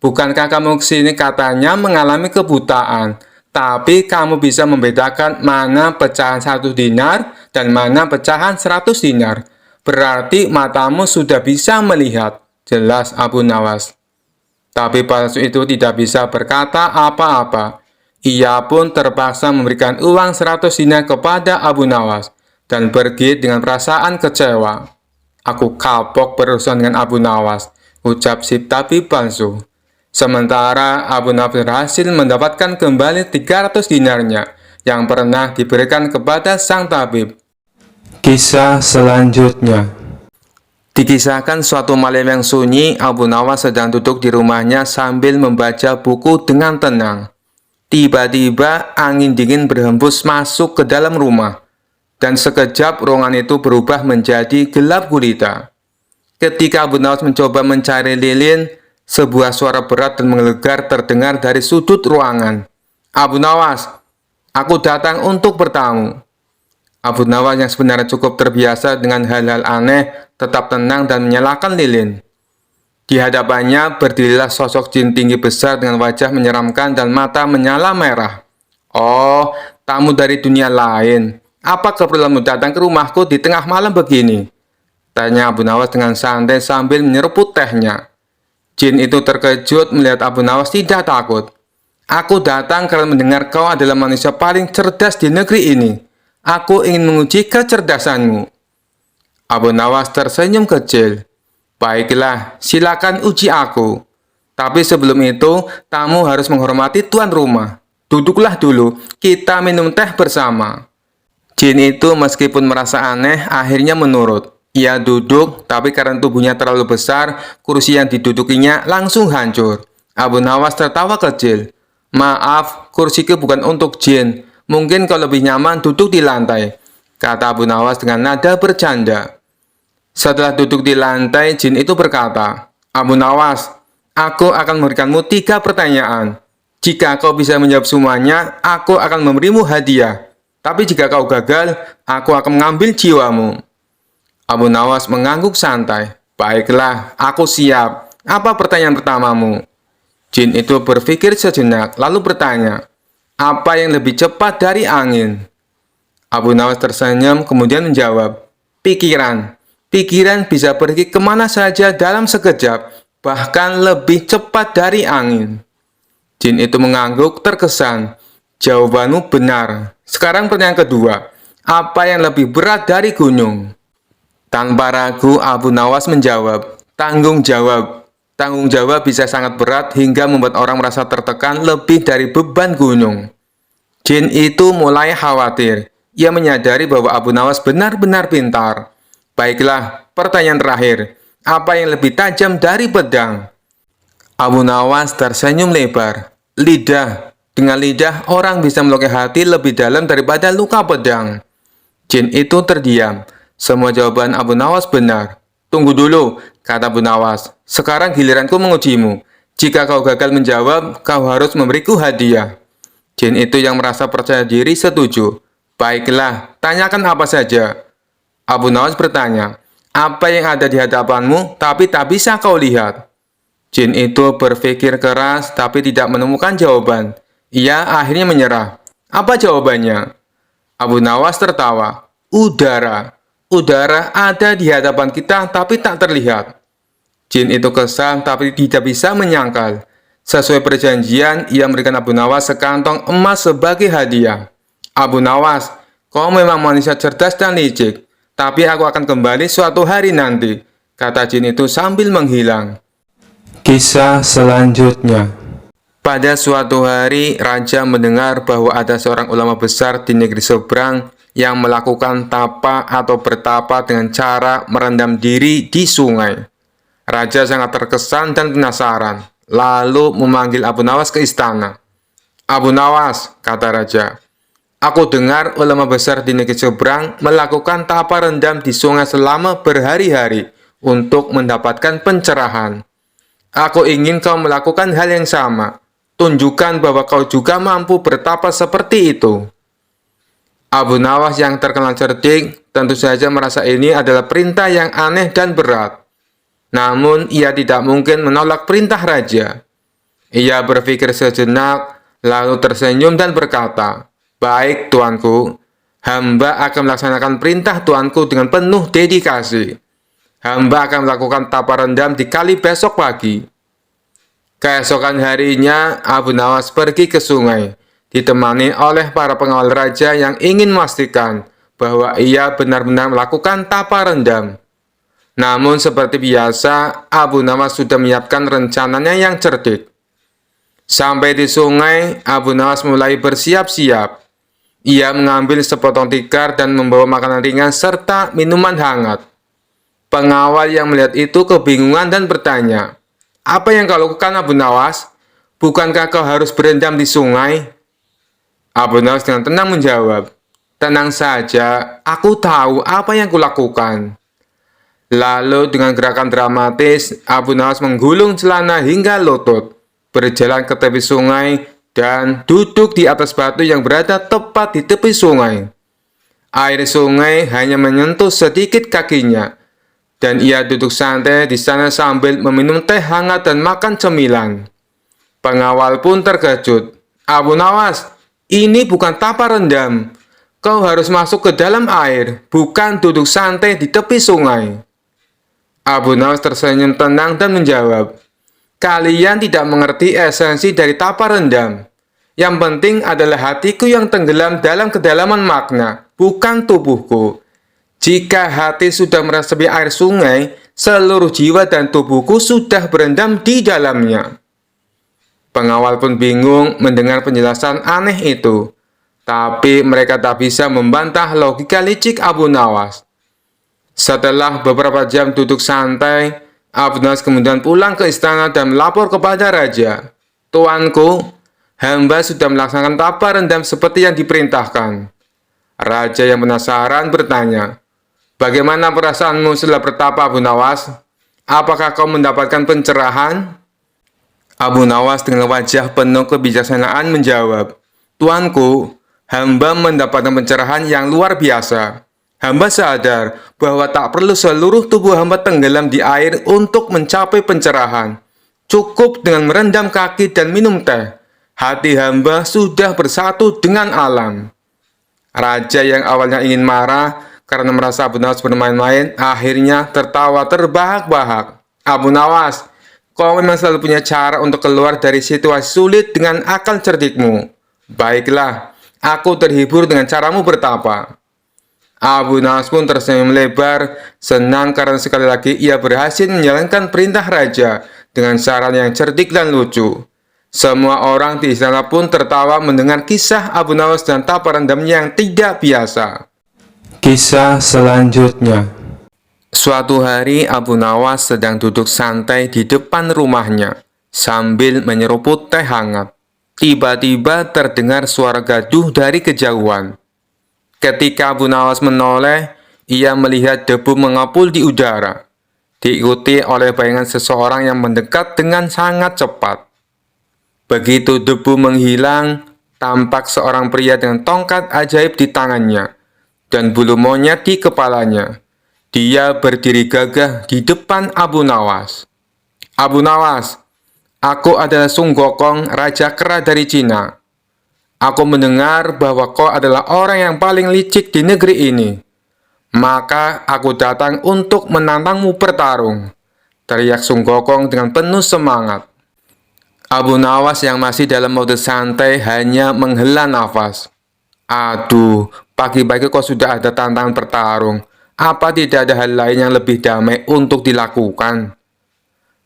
"Bukankah kamu kesini katanya mengalami kebutaan? Tapi kamu bisa membedakan mana pecahan 1 dinar dan mana pecahan 100 dinar. Berarti matamu sudah bisa melihat," jelas Abu Nawas. Tabib palsu itu tidak bisa berkata apa-apa. Ia pun terpaksa memberikan uang 100 dinar kepada Abu Nawas dan pergi dengan perasaan kecewa. "Aku kapok berurusan dengan Abu Nawas," ucap si tabib palsu. Sementara Abu Nawas berhasil mendapatkan kembali 300 dinarnya yang pernah diberikan kepada sang tabib. Kisah selanjutnya. Dikisahkan suatu malam yang sunyi, Abu Nawas sedang duduk di rumahnya sambil membaca buku dengan tenang. Tiba-tiba angin dingin berhembus masuk ke dalam rumah, dan sekejap ruangan itu berubah menjadi gelap gulita. Ketika Abu Nawas mencoba mencari lilin, sebuah suara berat dan menggelegar terdengar dari sudut ruangan. "Abu Nawas, aku datang untuk bertamu." Abu Nawas yang sebenarnya cukup terbiasa dengan hal-hal aneh, tetap tenang dan menyalakan lilin. Di hadapannya berdirilah sosok jin tinggi besar dengan wajah menyeramkan dan mata menyala merah. "Oh, tamu dari dunia lain. Apa keperluanmu datang ke rumahku di tengah malam begini?" tanya Abu Nawas dengan santai sambil menyeruput tehnya. Jin itu terkejut melihat Abu Nawas tidak takut. "Aku datang karena mendengar kau adalah manusia paling cerdas di negeri ini. Aku ingin menguji kecerdasanmu." Abu Nawas tersenyum kecil. "Baiklah, silakan uji aku. Tapi sebelum itu, tamu harus menghormati tuan rumah. Duduklah dulu, kita minum teh bersama." Jin itu meskipun merasa aneh, akhirnya menurut. Ia duduk, tapi karena tubuhnya terlalu besar, kursi yang didudukinya langsung hancur. Abu Nawas tertawa kecil. "Maaf, kursiku bukan untuk jin. Mungkin kau lebih nyaman duduk di lantai," kata Abu Nawas dengan nada bercanda. Setelah duduk di lantai, jin itu berkata, Abu Nawas, aku akan memberikanmu 3 pertanyaan. Jika kau bisa menjawab semuanya, aku akan memberimu hadiah. Tapi jika kau gagal, aku akan mengambil jiwamu. Abu Nawas mengangguk santai. Baiklah, aku siap. Apa pertanyaan pertamamu? Jin itu berpikir sejenak, lalu bertanya, apa yang lebih cepat dari angin? Abu Nawas tersenyum, kemudian menjawab, pikiran. Pikiran bisa pergi kemana saja dalam sekejap, bahkan lebih cepat dari angin. Jin itu mengangguk terkesan. Jawabanmu benar. Sekarang pertanyaan kedua. Apa yang lebih berat dari gunung? Tanpa ragu, Abu Nawas menjawab, tanggung jawab. Tanggung jawab bisa sangat berat hingga membuat orang merasa tertekan lebih dari beban gunung. Jin itu mulai khawatir. Ia menyadari bahwa Abu Nawas benar-benar pintar. Baiklah, pertanyaan terakhir. Apa yang lebih tajam dari pedang? Abu Nawas tersenyum lebar. Lidah. Dengan lidah, orang bisa melukai hati lebih dalam daripada luka pedang. Jin itu terdiam. Semua jawaban Abu Nawas benar. Tunggu dulu, kata Abu Nawas. Sekarang giliranku mengujimu. Jika kau gagal menjawab, kau harus memberiku hadiah. Jin itu yang merasa percaya diri setuju. Baiklah, tanyakan apa saja. Abu Nawas bertanya, apa yang ada di hadapanmu tapi tak bisa kau lihat? Jin itu berpikir keras tapi tidak menemukan jawaban. Ia akhirnya menyerah. Apa jawabannya? Abu Nawas tertawa. Udara. Udara ada di hadapan kita tapi tak terlihat. Jin itu kesal tapi tidak bisa menyangkal. Sesuai perjanjian, ia memberikan Abu Nawas sekantong emas sebagai hadiah. Abu Nawas, kau memang manusia cerdas dan licik. Tapi aku akan kembali suatu hari nanti, kata jin itu sambil menghilang. Kisah selanjutnya. Pada suatu hari, raja mendengar bahwa ada seorang ulama besar di negeri seberang yang melakukan tapa atau bertapa dengan cara merendam diri di sungai. Raja sangat terkesan dan penasaran, lalu memanggil Abu Nawas ke istana. Abu Nawas, kata raja, aku dengar ulama besar di negeri seberang melakukan tapa rendam di sungai selama berhari-hari untuk mendapatkan pencerahan. Aku ingin kau melakukan hal yang sama. Tunjukkan bahwa kau juga mampu bertapa seperti itu. Abu Nawas yang terkenal cerdik tentu saja merasa ini adalah perintah yang aneh dan berat. Namun ia tidak mungkin menolak perintah raja. Ia berpikir sejenak, lalu tersenyum dan berkata, baik, tuanku, hamba akan melaksanakan perintah tuanku dengan penuh dedikasi. Hamba akan melakukan tapa rendam di kali besok pagi. Keesokan harinya, Abu Nawas pergi ke sungai, ditemani oleh para pengawal raja yang ingin memastikan bahwa ia benar-benar melakukan tapa rendam. Namun seperti biasa, Abu Nawas sudah menyiapkan rencananya yang cerdik. Sampai di sungai, Abu Nawas mulai bersiap-siap. Ia mengambil sepotong tikar dan membawa makanan ringan serta minuman hangat. Pengawal yang melihat itu kebingungan dan bertanya, apa yang kau lakukan, Abu Nawas? Bukankah kau harus berendam di sungai? Abu Nawas dengan tenang menjawab, tenang saja, aku tahu apa yang kulakukan. Lalu dengan gerakan dramatis, Abu Nawas menggulung celana hingga lutut, berjalan ke tepi sungai, dan duduk di atas batu yang berada tepat di tepi sungai. Air sungai hanya menyentuh sedikit kakinya, dan ia duduk santai di sana sambil meminum teh hangat dan makan cemilan. Pengawal pun terkejut. Abu Nawas, ini bukan tapa rendam. Kau harus masuk ke dalam air, bukan duduk santai di tepi sungai. Abu Nawas tersenyum tenang dan menjawab, kalian tidak mengerti esensi dari tapa rendam. Yang penting adalah hatiku yang tenggelam dalam kedalaman makna, bukan tubuhku. Jika hati sudah meresapi air sungai, seluruh jiwa dan tubuhku sudah berendam di dalamnya. Pengawal pun bingung mendengar penjelasan aneh itu. Tapi mereka tak bisa membantah logika licik Abu Nawas. Setelah beberapa jam duduk santai, Abu Nawas kemudian pulang ke istana dan melapor kepada raja. Tuanku, hamba sudah melaksanakan tapa rendam seperti yang diperintahkan. Raja yang penasaran bertanya, "Bagaimana perasaanmu setelah bertapa, Abu Nawas? Apakah kau mendapatkan pencerahan?" Abu Nawas dengan wajah penuh kebijaksanaan menjawab, "Tuanku, hamba mendapatkan pencerahan yang luar biasa. Hamba sadar bahwa tak perlu seluruh tubuh hamba tenggelam di air untuk mencapai pencerahan. Cukup dengan merendam kaki dan minum teh. Hati hamba sudah bersatu dengan alam." Raja yang awalnya ingin marah karena merasa Abu Nawas bermain-main, akhirnya tertawa terbahak-bahak. "Abu Nawas, kau memang selalu punya cara untuk keluar dari situasi sulit dengan akal cerdikmu. Baiklah, aku terhibur dengan caramu bertapa." Abu Nawas pun tersenyum lebar, senang karena sekali lagi ia berhasil menjalankan perintah raja dengan saran yang cerdik dan lucu. Semua orang di istana pun tertawa mendengar kisah Abu Nawas dan tapa rendamnya yang tidak biasa. Kisah selanjutnya. Suatu hari Abu Nawas sedang duduk santai di depan rumahnya sambil menyeruput teh hangat. Tiba-tiba terdengar suara gaduh dari kejauhan. Ketika Abu Nawas menoleh, ia melihat debu mengepul di udara, diikuti oleh bayangan seseorang yang mendekat dengan sangat cepat. Begitu debu menghilang, tampak seorang pria dengan tongkat ajaib di tangannya dan bulu monyet di kepalanya. Dia berdiri gagah di depan Abu Nawas. "Abu Nawas, aku adalah Sung Gokong, Raja Kera dari Cina. Aku mendengar bahwa kau adalah orang yang paling licik di negeri ini. Maka aku datang untuk menantangmu bertarung," teriak Sung Gokong dengan penuh semangat. Abu Nawas yang masih dalam mode santai hanya menghela nafas. "Aduh, pagi-pagi kok sudah ada tantangan bertarung. Apa tidak ada hal lain yang lebih damai untuk dilakukan?"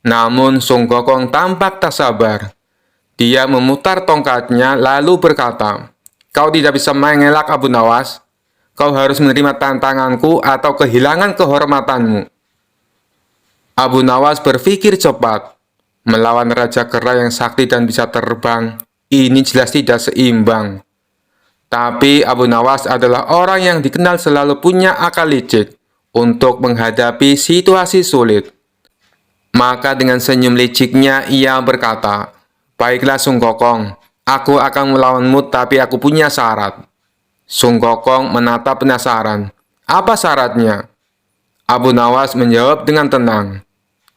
Namun Sung Gokong tampak tak sabar. Dia memutar tongkatnya lalu berkata, "Kau tidak bisa mengelak, Abu Nawas. Kau harus menerima tantanganku atau kehilangan kehormatanmu." Abu Nawas berpikir cepat. Melawan Raja Kera yang sakti dan bisa terbang, ini jelas tidak seimbang. Tapi Abu Nawas adalah orang yang dikenal selalu punya akal licik untuk menghadapi situasi sulit. Maka dengan senyum liciknya ia berkata, "Baiklah Sung Gokong, aku akan melawanmu tapi aku punya syarat." Sung Gokong menatap penasaran. "Apa syaratnya?" Abu Nawas menjawab dengan tenang,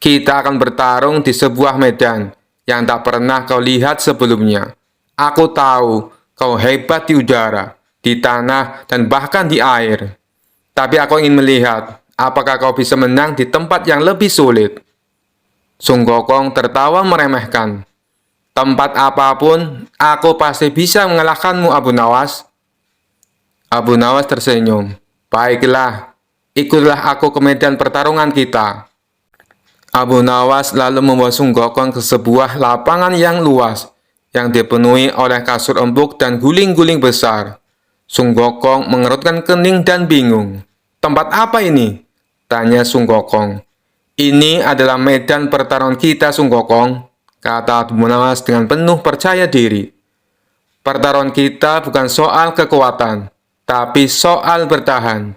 "Kita akan bertarung di sebuah medan yang tak pernah kau lihat sebelumnya. Aku tahu kau hebat di udara, di tanah, dan bahkan di air. Tapi aku ingin melihat apakah kau bisa menang di tempat yang lebih sulit." Sung Gokong tertawa meremehkan. "Tempat apapun, aku pasti bisa mengalahkanmu, Abu Nawas." Abu Nawas tersenyum. "Baiklah, ikutlah aku ke medan pertarungan kita." Abu Nawas lalu membawa Sung Gokong ke sebuah lapangan yang luas, yang dipenuhi oleh kasur empuk dan guling-guling besar. Sung Gokong mengerutkan kening dan bingung. "Tempat apa ini?" tanya Sung Gokong. "Ini adalah medan pertarungan kita, Sung Gokong," kata Abu Nawas dengan penuh percaya diri. "Pertarungan kita bukan soal kekuatan, tapi soal bertahan.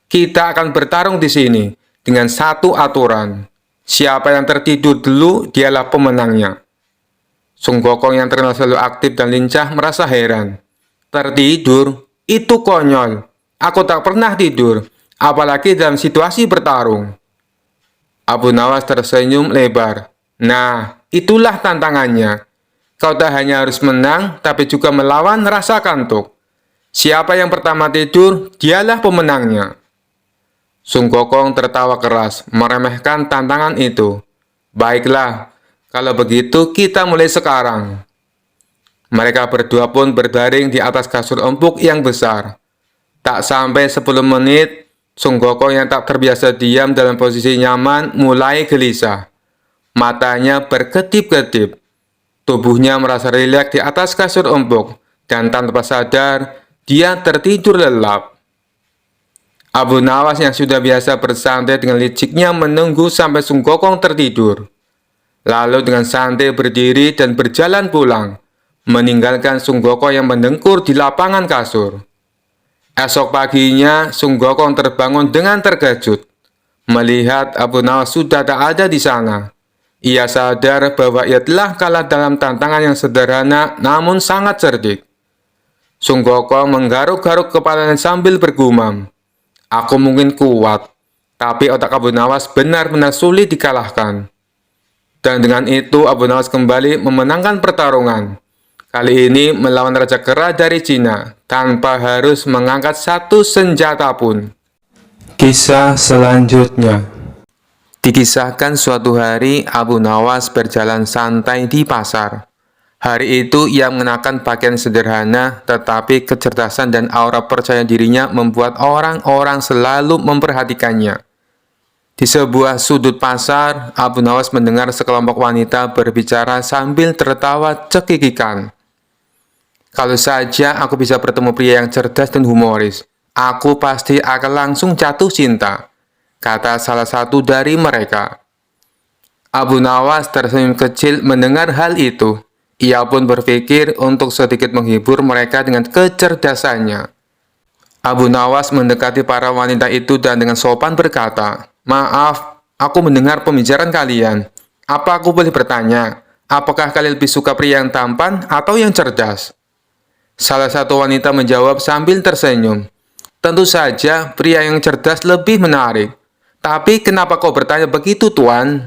Kita akan bertarung di sini dengan satu aturan. Siapa yang tertidur dulu, dialah pemenangnya." Sung Gokong yang terkenal selalu aktif dan lincah merasa heran. "Tertidur? Itu konyol. Aku tak pernah tidur, apalagi dalam situasi bertarung." Abu Nawas tersenyum lebar. "Nah, itulah tantangannya. Kau tak hanya harus menang, tapi juga melawan rasa kantuk. Siapa yang pertama tidur, dialah pemenangnya." Sung Gokong tertawa keras, meremehkan tantangan itu. "Baiklah, kalau begitu kita mulai sekarang." Mereka berdua pun berbaring di atas kasur empuk yang besar. Tak sampai 10 menit, Sung Gokong yang tak terbiasa diam dalam posisi nyaman mulai gelisah. Matanya berkedip-kedip. Tubuhnya merasa rileks di atas kasur empuk, dan tanpa sadar, dia tertidur lelap. Abu Nawas yang sudah biasa bersantai dengan liciknya menunggu sampai Sung Gokong tertidur. Lalu dengan santai berdiri dan berjalan pulang, meninggalkan Sung Gokong yang mendengkur di lapangan kasur. Esok paginya, Sung Gokong terbangun dengan terkejut. Melihat Abu Nawas sudah tak ada di sana. Ia sadar bahwa ia telah kalah dalam tantangan yang sederhana namun sangat cerdik. Sung Gokong menggaruk-garuk kepalanya sambil bergumam. Aku mungkin kuat, tapi otak Abu Nawas benar-benar sulit dikalahkan. Dan dengan itu Abu Nawas kembali memenangkan pertarungan. Kali ini melawan Raja Kera dari Cina, tanpa harus mengangkat satu senjata pun. Kisah selanjutnya. Dikisahkan suatu hari Abu Nawas berjalan santai di pasar. Hari itu ia mengenakan pakaian sederhana, tetapi kecerdasan dan aura percaya dirinya membuat orang-orang selalu memperhatikannya. Di sebuah sudut pasar, Abu Nawas mendengar sekelompok wanita berbicara sambil tertawa cekikikan. Kalau saja aku bisa bertemu pria yang cerdas dan humoris, aku pasti akan langsung jatuh cinta, kata salah satu dari mereka. Abu Nawas tersenyum kecil mendengar hal itu. Ia pun berpikir untuk sedikit menghibur mereka dengan kecerdasannya. Abu Nawas mendekati para wanita itu dan dengan sopan berkata, "Maaf, aku mendengar pembicaraan kalian. Apa aku boleh bertanya, apakah kalian lebih suka pria yang tampan atau yang cerdas?" Salah satu wanita menjawab sambil tersenyum, "Tentu saja pria yang cerdas lebih menarik. Tapi kenapa kau bertanya begitu, Tuan?"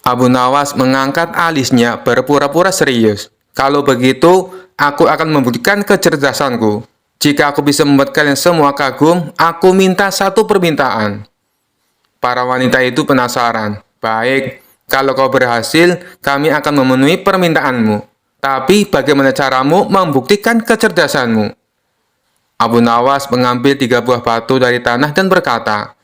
Abu Nawas mengangkat alisnya berpura-pura serius. "Kalau begitu, aku akan membuktikan kecerdasanku. Jika aku bisa membuat kalian semua kagum, aku minta satu permintaan." Para wanita itu penasaran. "Baik, kalau kau berhasil, kami akan memenuhi permintaanmu. Tapi bagaimana caramu membuktikan kecerdasanmu?" Abu Nawas mengambil 3 buah batu dari tanah dan berkata,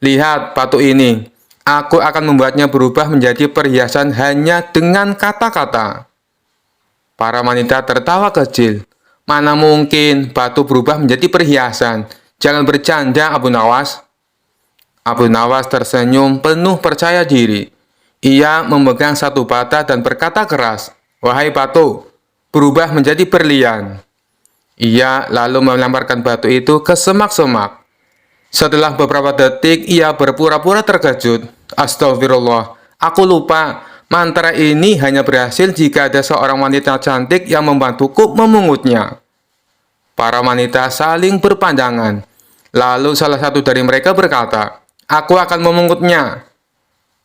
"Lihat batu ini. Aku akan membuatnya berubah menjadi perhiasan hanya dengan kata-kata." Para wanita tertawa kecil. "Mana mungkin batu berubah menjadi perhiasan? Jangan bercanda, Abu Nawas." Abu Nawas tersenyum penuh percaya diri. Ia memegang satu bata dan berkata keras, "Wahai batu, berubah menjadi berlian." Ia lalu melemparkan batu itu ke semak-semak. Setelah beberapa detik, ia berpura-pura terkejut. "Astagfirullah, aku lupa. Mantra ini hanya berhasil jika ada seorang wanita cantik yang membantuku memungutnya." Para wanita saling berpandangan. Lalu salah satu dari mereka berkata, "Aku akan memungutnya."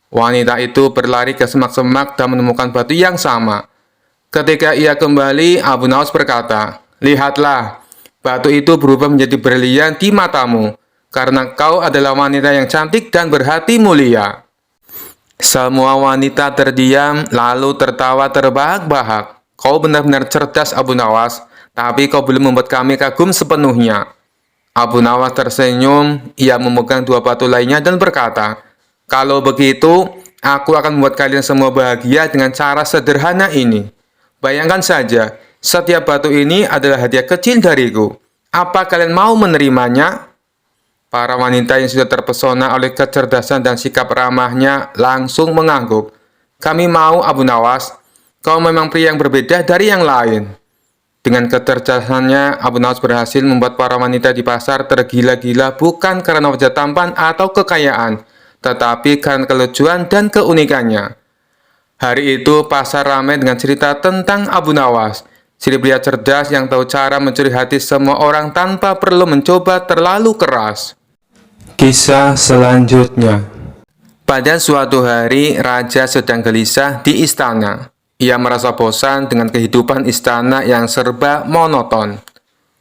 Wanita itu berlari ke semak-semak dan menemukan batu yang sama. Ketika ia kembali, Abu Nawas berkata, "Lihatlah, batu itu berubah menjadi berlian di matamu, karena kau adalah wanita yang cantik dan berhati mulia." Semua wanita terdiam, lalu tertawa terbahak-bahak. "Kau benar-benar cerdas, Abu Nawas, tapi kau belum membuat kami kagum sepenuhnya." Abu Nawas tersenyum, ia memegang 2 batu lainnya dan berkata, "Kalau begitu, aku akan membuat kalian semua bahagia dengan cara sederhana ini. Bayangkan saja, setiap batu ini adalah hadiah kecil dariku. Apa kalian mau menerimanya?" Para wanita yang sudah terpesona oleh kecerdasan dan sikap ramahnya langsung mengangguk. "Kami mau, Abu Nawas. Kau memang pria yang berbeda dari yang lain." Dengan kecerdasannya, Abu Nawas berhasil membuat para wanita di pasar tergila-gila bukan karena wajah tampan atau kekayaan, tetapi karena kelucuan dan keunikannya. Hari itu, pasar ramai dengan cerita tentang Abu Nawas, si pria cerdas yang tahu cara mencuri hati semua orang tanpa perlu mencoba terlalu keras. Kisah selanjutnya. Pada suatu hari, raja sedang gelisah di istana. Ia merasa bosan dengan kehidupan istana yang serba monoton.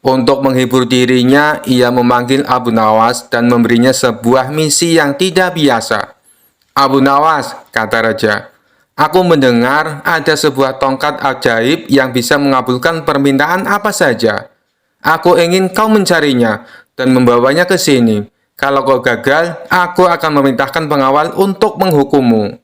Untuk menghibur dirinya, ia memanggil Abu Nawas dan memberinya sebuah misi yang tidak biasa. "Abu Nawas," kata raja, "aku mendengar ada sebuah tongkat ajaib yang bisa mengabulkan permintaan apa saja. Aku ingin kau mencarinya dan membawanya ke sini. Kalau kau gagal, aku akan memerintahkan pengawal untuk menghukummu."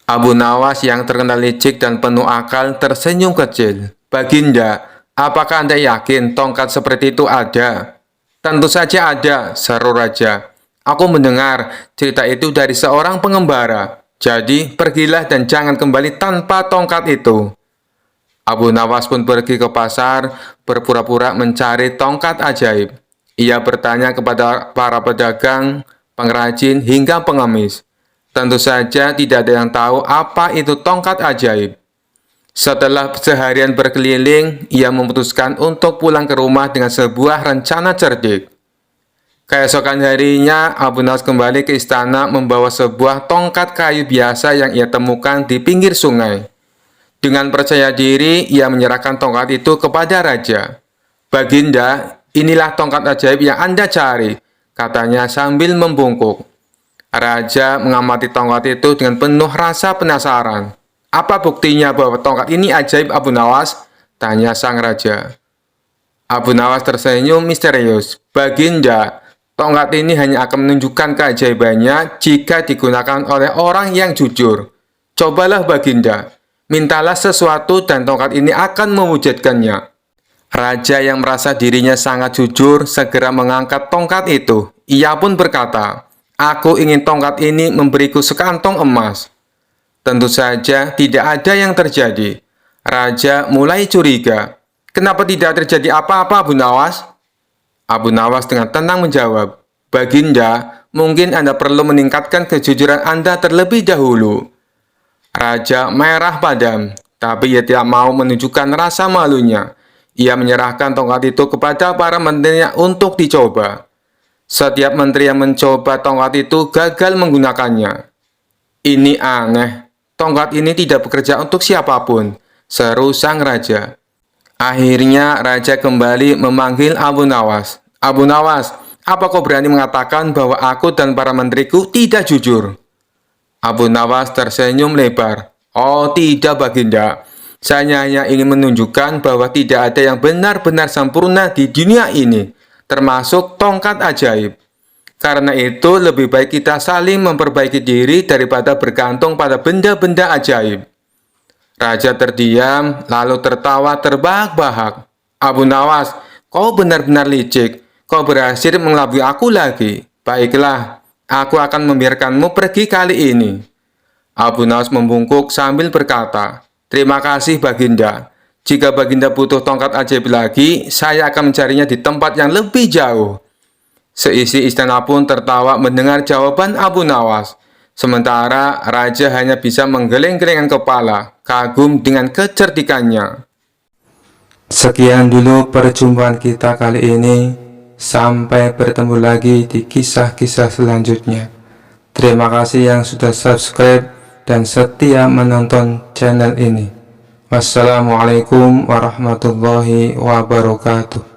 Abu Nawas yang terkenal licik dan penuh akal tersenyum kecil. "Baginda, apakah Anda yakin tongkat seperti itu ada?" "Tentu saja ada," seru raja. "Aku mendengar cerita itu dari seorang pengembara. Jadi, pergilah dan jangan kembali tanpa tongkat itu." Abu Nawas pun pergi ke pasar, berpura-pura mencari tongkat ajaib. Ia bertanya kepada para pedagang, pengrajin, hingga pengemis. Tentu saja tidak ada yang tahu apa itu tongkat ajaib. Setelah seharian berkeliling, ia memutuskan untuk pulang ke rumah dengan sebuah rencana cerdik. Keesokan harinya, Abu Nawas kembali ke istana membawa sebuah tongkat kayu biasa yang ia temukan di pinggir sungai. Dengan percaya diri, ia menyerahkan tongkat itu kepada raja. "Baginda, inilah tongkat ajaib yang Anda cari," katanya sambil membungkuk. Raja mengamati tongkat itu dengan penuh rasa penasaran. "Apa buktinya bahwa tongkat ini ajaib, Abu Nawas?" tanya sang raja. Abu Nawas tersenyum misterius. "Baginda, tongkat ini hanya akan menunjukkan keajaibannya jika digunakan oleh orang yang jujur. Cobalah Baginda, mintalah sesuatu dan tongkat ini akan mewujudkannya." Raja yang merasa dirinya sangat jujur segera mengangkat tongkat itu. Ia pun berkata, "Aku ingin tongkat ini memberiku sekantong emas." Tentu saja tidak ada yang terjadi. Raja mulai curiga. "Kenapa tidak terjadi apa-apa, Abu Nawas?" Abu Nawas dengan tenang menjawab, "Baginda, mungkin Anda perlu meningkatkan kejujuran Anda terlebih dahulu." Raja merah padam, tapi ia tidak mau menunjukkan rasa malunya. Ia menyerahkan tongkat itu kepada para menterinya untuk dicoba. Setiap menteri yang mencoba tongkat itu gagal menggunakannya. "Ini aneh, tongkat ini tidak bekerja untuk siapapun," seru sang raja. Akhirnya raja kembali memanggil Abu Nawas. "Abu Nawas, apa kau berani mengatakan bahwa aku dan para menteriku tidak jujur?" Abu Nawas tersenyum lebar. "Oh tidak, Baginda. Saya hanya ingin menunjukkan bahwa tidak ada yang benar-benar sempurna di dunia ini, termasuk tongkat ajaib. Karena itu, lebih baik kita saling memperbaiki diri daripada bergantung pada benda-benda ajaib." Raja terdiam, lalu tertawa terbahak-bahak. "Abu Nawas, kau benar-benar licik. Kau berhasil mengelabui aku lagi. Baiklah, aku akan membiarkanmu pergi kali ini." Abu Nawas membungkuk sambil berkata, "Terima kasih, Baginda. Jika Baginda butuh tongkat ajaib lagi, saya akan mencarinya di tempat yang lebih jauh." Seisi istana pun tertawa mendengar jawaban Abu Nawas. Sementara raja hanya bisa menggeleng-gelengkan kepala, kagum dengan kecerdikannya. Sekian dulu perjumpaan kita kali ini. Sampai bertemu lagi di kisah-kisah selanjutnya. Terima kasih yang sudah subscribe dan setia menonton channel ini. Wassalamualaikum warahmatullahi wabarakatuh.